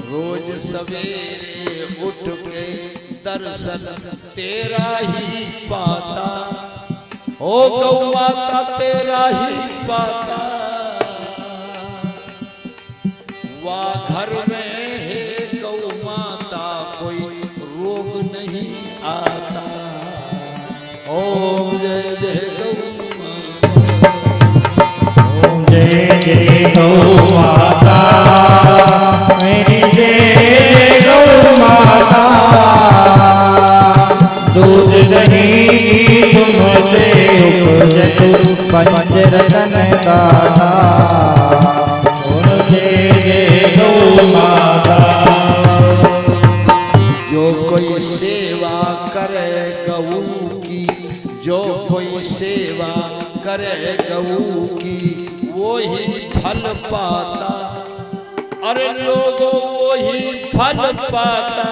रोज सवेरे उठ के दर्शन तेरा ही पाता। ओ गौ माता तेरा ही पाता। वाह घर में है गौ माता, कोई रोग नहीं आता। ओम जय जय गौ माता। ओम जय जय गौ माता, मेरी जय गौ माता। दूध दही तुमसे उपजे, पंच रतन दाता। ओम जय जय गौ माता। जो कोई सेवा करे गऊ की, जो कोई सेवा करे गऊ की, वो ही फल पाता। अरे लोगों वो ही फल पाता।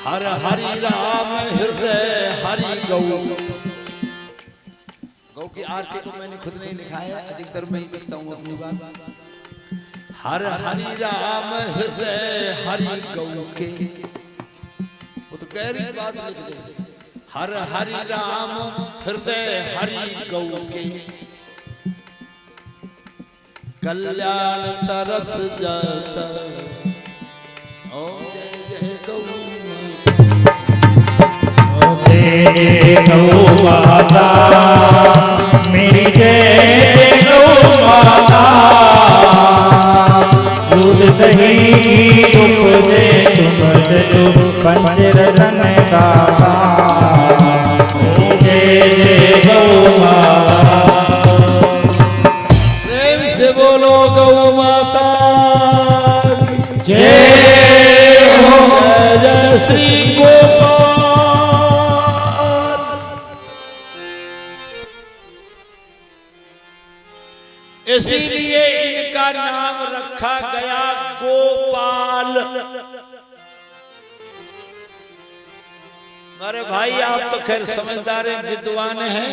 हर हरि राम हृदय हरि गऊ। गौ की आरती को मैंने खुद नहीं लिखा है, अधिकतर मैं ही लिखता हूँ अपनी बात। हर हरि राम हृदय हरि गौ के, वो तो गहरी बात लिख दे। हर हरि राम हृदय हरि गौ के, कल्याण तरस जाता। ओम जय जय गौ ओम जय जय गौ माता, मेरी जय जय गौ माता। दूध दही उपजे, तुमसे पंच रतन दाता। जय जय गौ माता। प्रेम से बोलो गौ माता की जय हो। जय जय श्री गोपाल। इसीलिए इनका नाम रखा गया गोपाल। मेरे भाई आप तो खैर समझदार हैं, विद्वान हैं।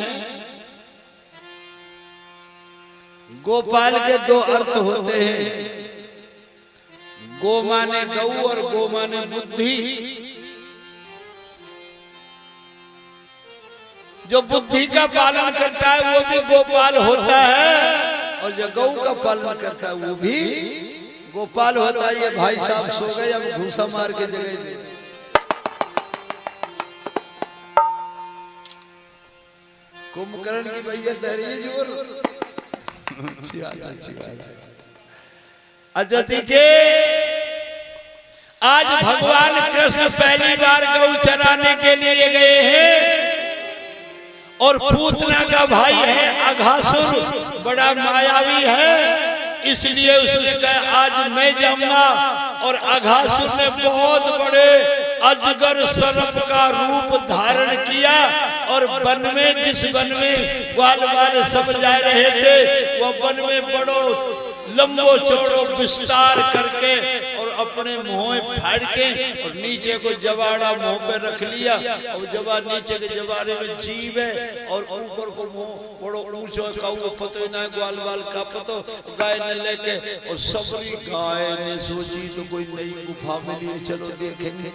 गोपाल के 2 अर्थ होते हैं, गो माने गऊ और गो माने बुद्धि। जो बुद्धि का पालन करता है वो भी गोपाल होता है, और जो गऊ का पालन करता है वो भी गोपाल होता है। ये भाई साहब सो गए, अब घूसा मार के जगह दे। कुंभकर्ण की भैया तहरीर जोर। अच्छी बात। अच्छा देखिए, आज भगवान कृष्ण पहली बार गौ चराने के लिए गए हैं। और पूतना का भाई है अघासुर, बड़ा मायावी है, इसलिए उसने कहा आज मैं जाऊंगा। और अघासुर ने बहुत बड़े अजगर सर्प का रूप धारण किया और वन में, जिस वन में ग्वाल वाल सब जा रहे थे, वो वन में बड़ो लंबो चौड़ो विस्तार करके और अपने मुंह फाड़ के और नीचे को जवाड़ा मुंह पे रख लिया। और जवा नीचे के जवाड़े में जीव है और ऊपर को मुंह बड़ो ऊंचो काऊ पतो ना ग्वाल वाल का पतो। गाय ने लेके और सबरी गाय ने सोची तो कोई नई गुफा मिली है, चलो देखेंगे।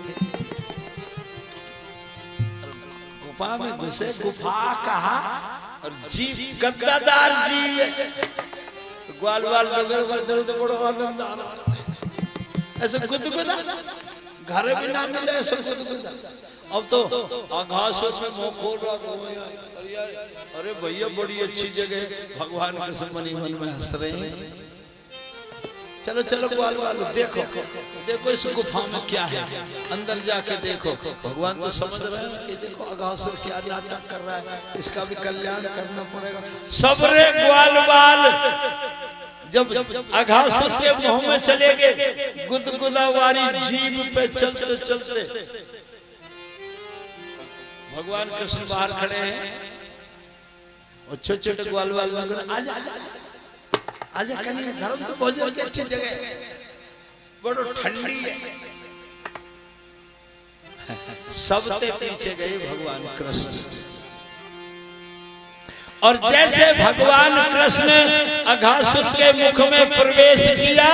गुफा में घुसे, गुफा कहा और जीव गद्दादार जीव है। ग्वाल वाल नगर बदल तो बड़ो आनंद आ रहा, ऐसे गुदगुदा घर भी ना मिले, ऐसे गुदगुदा। अब तो अघासुर में मुंह खोल रहा, अरे भैया बड़ी अच्छी जगह, भगवान कृष्ण मनी मन में हंस रहे हैं। चलो चलो ग्वाल वाल देखो देखो इस गुफा में क्या है, अंदर जाके देखो। भगवान तो समझ रहे हैं कि देखो अघासुर क्या नाटक कर रहा है, इसका भी कल्याण करना पड़ेगा। सबरे ग्वाल वाल जब अघासुर के मुंह में चले गए, गुदगुदावारी जीभ पे चलते चलते भगवान कृष्ण बाहर खड़े हैं और छोटे छोटे ग्वाल वाल आजा आजा कन्या, धर्म तो भोजन की अच्छी जगह है, बड़ो ठंडी है। सबते पीछे गए भगवान कृष्ण। और जैसे भगवान कृष्ण अघासुर के मुख में प्रवेश किया,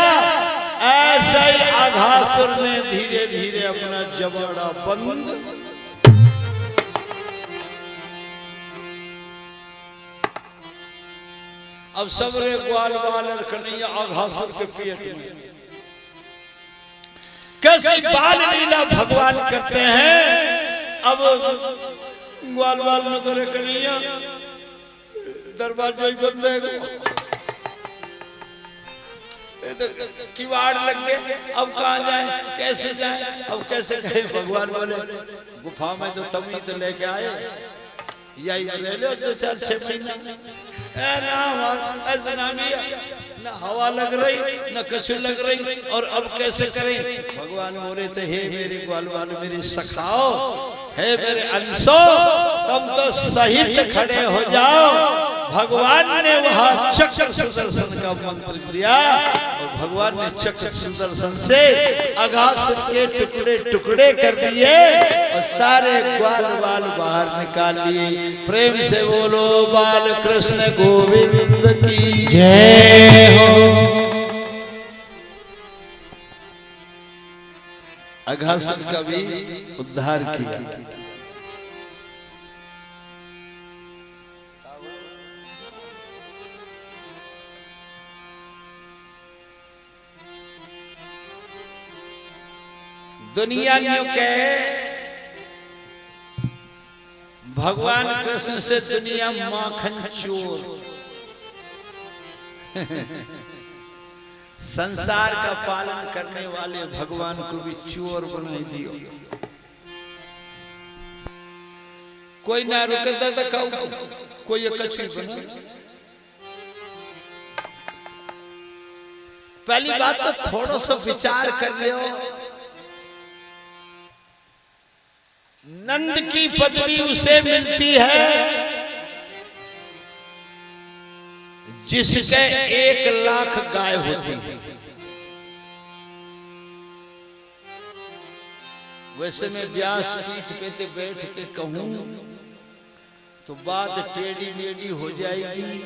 ऐसे ही अघासुर ने धीरे धीरे अपना जबाड़ा बंद। अब सबरे ग्वाल वाल कन्हैया अघासुर के पेट में कैसी बाल लीला भगवान करते हैं। अब ग्वाल वाल न करे कन्हैया, दरवाजा ही बंद है, किवाड़ लग गए, अब कहाँ जाए, कैसे जाए, अब कैसे कहे। भगवान बोले गुफा में तो तुम ही तो लेके आए, यही रह लो 2-4-6 महीना, ऐसा ना मिया, ना हवा लग रही ना कुछ लग रही, और अब कैसे करें। भगवान बोले थे हे मेरे ग्वाल वाल, मेरे सखाओ, हे मेरे अंशो, तुम तो सहित खड़े हो जाओ। भगवान ने वहां चक्र सुदर्शन का मंत्र दिया और भगवान ने चक्र सुदर्शन से अघासुर के टुकड़े टुकड़े कर दिए और सारे ग्वाल वाल बाहर निकाल लिए। प्रेम से बोलो बाल कृष्ण गोविंद की जय हो। अघासुर का भी उद्धार किया। दुनिया न्यू कहे भगवान कृष्ण से दुनिया माखन चोर। संसार का पालन करने वाले भगवान को भी चोर बना दियो। कोई ना रुकता तो कहू, कोई कछु बना। पहली बात तो थोड़ा सा विचार कर लियो, नंद की पदवी उसे मिलती है जिसके 1 लाख गाय होती है। वैसे मैं व्यास पीठ पे बैठ के कहूं तो बात टेढ़ी मेढ़ी हो जाएगी,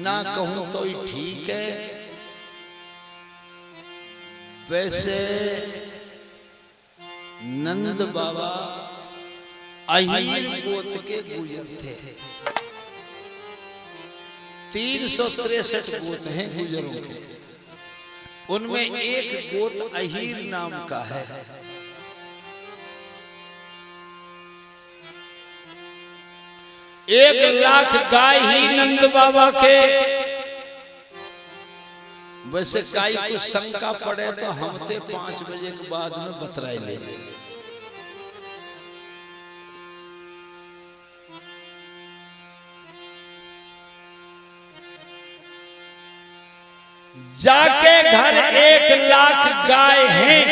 ना कहूं तो ही ठीक है। वैसे नंद बाबा अहीर गोत के गुजर थे। 363 गोत हैं गुजरों के, उनमें एक गोत अहीर नाम का है। एक लाख गाय ही नंद बाबा के। वैसे काई कुछ शंका पड़े तो हम ते 5 बजे के बाद में बतराई ले। जाके घर 1,00,000 गाय हैं।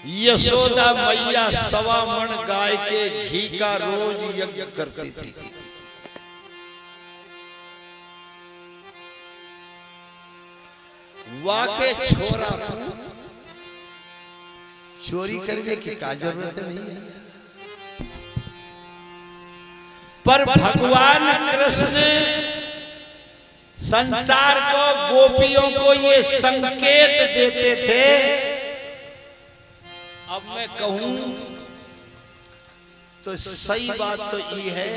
यशोदा मैया 1.25 मन गाय के घी का रोज यज्ञ करती थी। वाके छोरा को चोरी करने की का जरूरत नहीं है, पर भगवान कृष्ण संसार को, गोपियों को ये संकेत देते थे। अब मैं कहूं तो सही बात तो ये है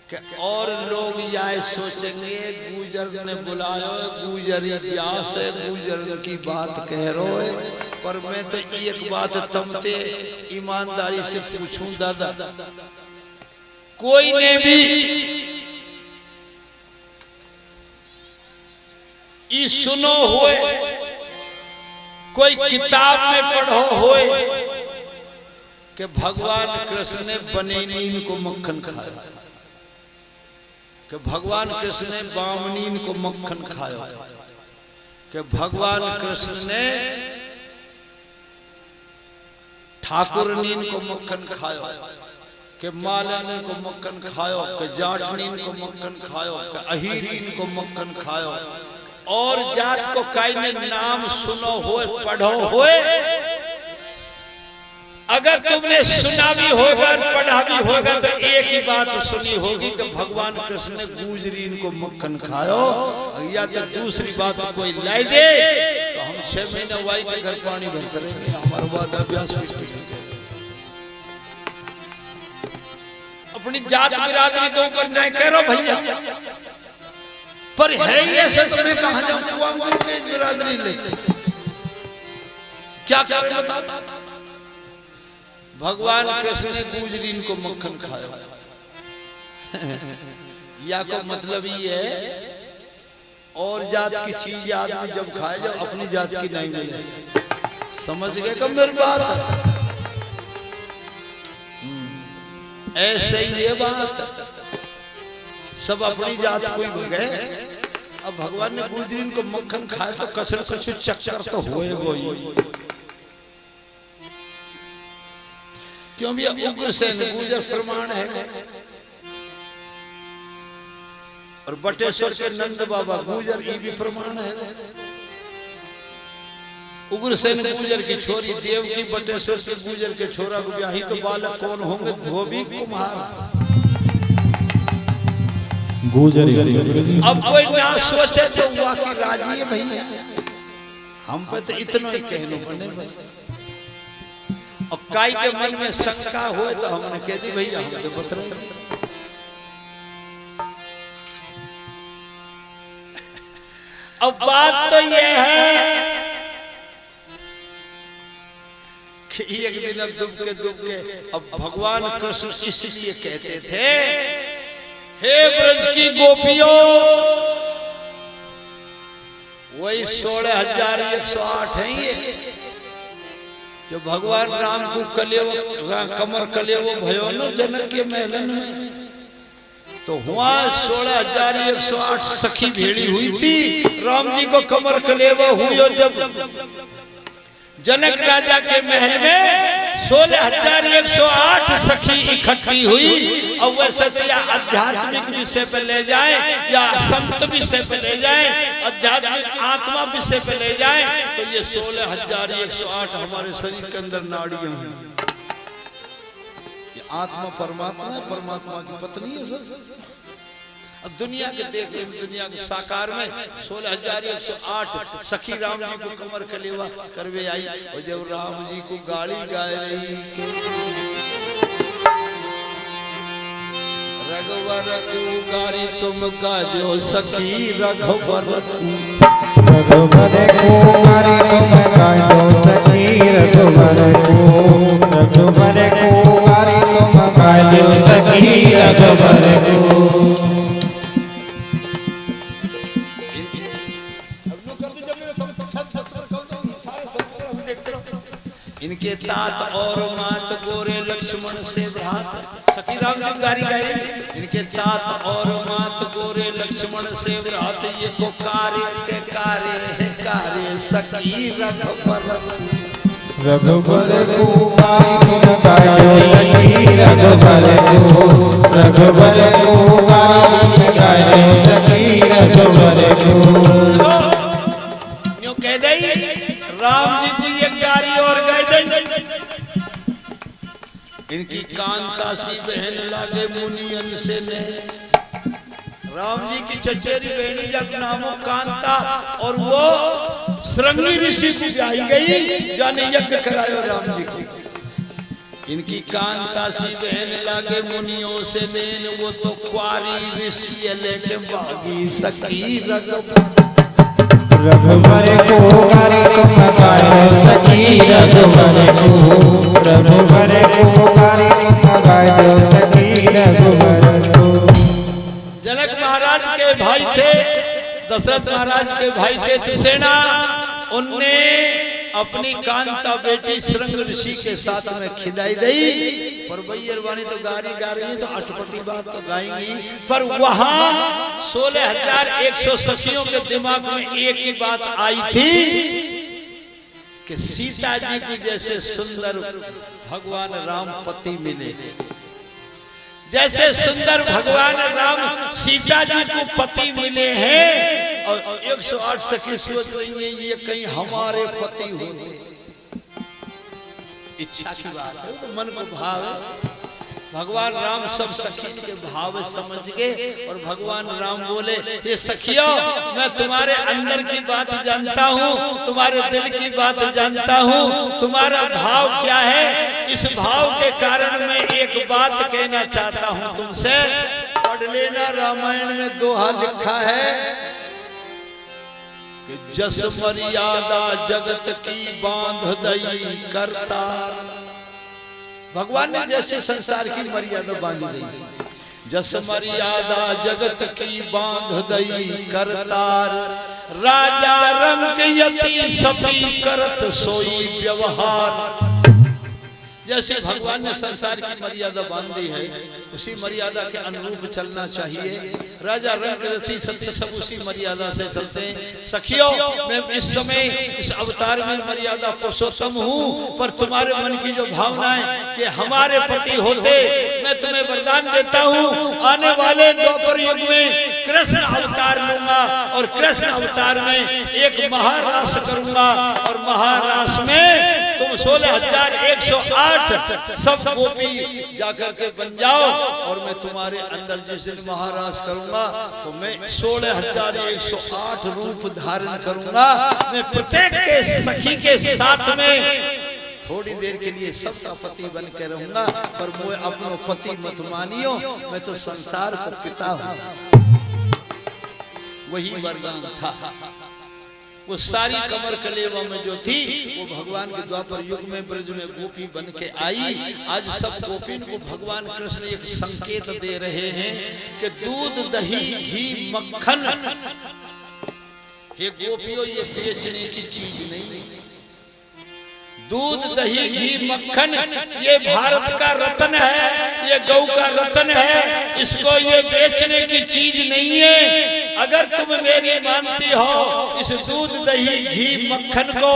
कि और लोग यह सोचेंगे गुजर ने बुलायो, गुजरी व्यास है, गुजर की बात कह रो है। पर मैं तो एक बात तमते ईमानदारी से पूछूं दादा, कोई ने भी ई सुनो होए, कोई किताब में पढ़ो होए कि भगवान कृष्ण ने बनेनीन को मक्खन खाया, कि भगवान कृष्ण ने बामनीन को मक्खन खाया, कि भगवान कृष्ण ने ठाकुरनीन को मक्खन खायो, कि मालन को मक्खन खायो, कि जाटनीन को मक्खन खायो, कि अहीरीन को मक्खन खायो, और जात को काई ने नाम सुनो होए, पढ़ो होए। अगर तुमने सुना भी होगा और पढ़ा भी होगा तो एक ही बात सुनी होगी कि भगवान कृष्ण ने गुजरीन को मक्खन खायो, या तो दूसरी बात कोई लाई दे तो हम 6 महीने वाई के घर पानी भर करेंगे। हमारा वादा अभ्यास अपनी जात बिरादरी के ऊपर नहीं कह रहा भैया, पर है ऐसे तो मैं कहां जाऊं, तू हम गुरु बिरादरी ले क्या करें बता। भगवान कृष्ण ने गुजरीन को मक्खन खाया, या को मतलब ये है और जात की चीज आदमी जब खाए जब अपनी जात की नहीं मिले। समझ गए कब मेरी बात? ऐसे ही ये बात सब अपनी जात को ही भगे। अब भगवान ने गुजरीन को मक्खन खाया तो कसर कछु चक्कर तो होएगा ही, क्यों भी उग्रसेन गुजर प्रमाण है, और बटेश्वर के नंद बाबा गुजर ये भी प्रमाण है। उग्रसेन गुजर की छोरी देवकी, बटेश्वर के गुजर के छोरा को ब्याही तो बालक कौन होंगे? धोबी कुम्हार। अब कोई ना सोचे तो वाकई राजी है भैया, हम पे तो इतना ही कहना बने बस। और काई के मन में शंका हो तो हमने कह दी भैया हम तो बता रहे। अब बात तो ये है कि एक दिन अब दुबके अब भगवान कृष्ण इसलिए कहते थे, हे ब्रज की गोपियों, वही 16,108 है ये जो भगवान राम को कमर कलेवो भयो न जनक के महलन में, तो हुआ 16,108 सखी भेड़ी हुई थी। राम जी को कमर कलेवो हुई जब जनक राजा के महल में 16,108 सखी इकट्ठी हुई। और वैसे तो या आध्यात्मिक विषय पे ले जाए या संत विषय पे ले जाए, आध्यात्मिक आत्मा विषय पे ले जाए, तो ये 16,108 हमारे शरीर के अंदर नाड़ियां हैं। ये आत्मा परमात्मा है, परमात्मा की पत्नी है सब। अब दुनिया के देख रहे, दुनिया के साकार में 16,108 सखी राम जी को कमर कलेवा करवे आई। और जब राम जी को गाली गाय रही के रघुवर तू गारी तुम गाजो सखी, रघुवर रघुवर को गारी तुम गाजो सखी, रघुवर को गारी तुम गाजो सखी, रघुवर को। इनके तात और मात गोरे लक्ष्मण से भ्रात। सखी राम जी गारी गाई इनके तात और मात गोरे लक्ष्मण से व्रत ये को कार्य के कार्य है कार्य सखी रघुबर रघुबर को गाय गायो सखी रघुबर को गाय गायो सखी रघुबर को न्यू कह दई राम जी को ये गारी और कह दई इनकी कांता सी बहन लागे मुनियन से ने राम जी की चचेरी बहनी जब नामो कांता और वो श्रृंगी ऋषि को ब्याही गई जाने यज्ञ करायो राम जी को इनकी कांता सी बहन लागे मुनियों से बेन वो तो क्वारी ऋषि लेके भागी सखी रघुबर को गारी तुम गायो सखी रघुबर को गारी तुम गायो सखी रघुबर को। जनक महाराज के भाई थे दशरथ महाराज के भाई थे त्रिसेना उनने अपनी कांता बेटी श्रृंग ऋषि के साथ में खिदाई गई पर बैरवानी तो गारी गा रही है तो अटपटी बात तो गाएंगी पर वहां 16,100 सखियों के दिमाग में एक ही बात आई थी कि सीता जी की जैसे सुंदर भगवान राम पति मिले जैसे सुंदर भगवान राम सीता जी को पति मिले हैं और 108 सखी सोच रही है ये कहीं हमारे पति होते इच्छा की बात है तो मन को भाव है भगवान राम सब सखी के भाव समझ गए और भगवान राम बोले ये सखियों मैं तुम्हारे अंदर की बात जानता हूँ तुम्हारे दिल की बात जानता हूँ तुम्हारा भाव क्या है इस भाव के कारण मैं एक बात कहना चाहता हूँ तुमसे पढ़ लेना रामायण में दोहा लिखा है कि जस मर्यादा जगत की बांध दई करतार भगवान ने जैसे संसार की मर्यादा बांध दी जस मर्यादा जगत की बांध दई करतार राजा रंग यति सती करत सोई व्यवहार जैसे भगवान ने संसार की मर्यादा बांध दी है उसी मर्यादा के अनुरूप चलना चाहिए राजा रंग रति सती सब उसी मर्यादा से चलते हैं सखियों मैं इस समय इस अवतार में मर्यादा पुरुषोत्तम हूँ पर तुम्हारे मन की जो भावना है कि हमारे पति होते मैं तुम्हें वरदान देता हूँ आने वाले द्वापर युग में कृष्ण अवतार लूंगा और कृष्ण अवतार में एक महारास करूंगा और महारास में तुम 16,108 सब गोपी जाकर के बन जाओ और मैं तुम्हारे अंदर जिस दिन महाराज करूंगा तो मैं 16,108 रूप धारण करूंगा मैं प्रत्येक के सखी के साथ में थोड़ी देर के लिए सबका पति बन के रहूंगा पर मैं अपनो पति मत मानियो मैं तो संसार को पिता हूं वही वरदान था वो सारी कमर कलेवा में जो थी वो भगवान के द्वापर युग में ब्रज में गोपी बन के आई आज सब गोपिन को भगवान कृष्ण एक संकेत दे रहे हैं कि दूध दही घी मक्खन ये गोपियों ये बेचने की चीज नहीं दूध दही घी मक्खन ये भारत का रत्न है ये गौ का रत्न है इसको ये बेचने की चीज नहीं है अगर तुम मेरी मानती हो इस दूध दही घी मक्खन को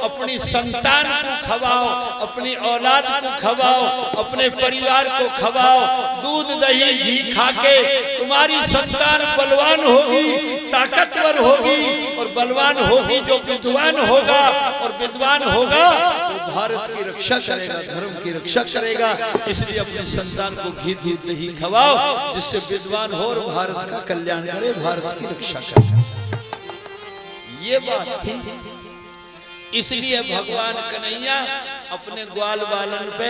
अपनी संतान को खवाओ अपनी औलाद को खवाओ अपने परिवार को खवाओ दूध दही घी खाके तुम्हारी संतान बलवान होगी ताकतवर होगी और बलवान होगी जो विद्वान होगा और विद्वान होगा वो भारत की रक्षा करेगा धर्म की रक्षा करेगा इसलिए अपनी संतान को घी दूध दही खवाओ जिससे विद्वान हो और भारत का कल्याण करे भारत की रक्षा करे ये बात थी इसलिए भगवान कन्हैया अपने ग्वाल बालन पे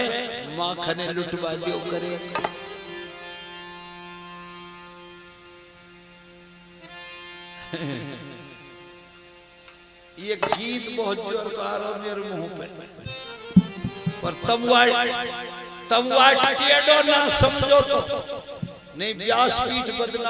माखने लुटवा दियो करे ये गीत बहुत जोर का आ रहा मेरे मुंह पे पर तम वाट टेढ़ो ना समझो तो नहीं व्यासपीठ बदनाम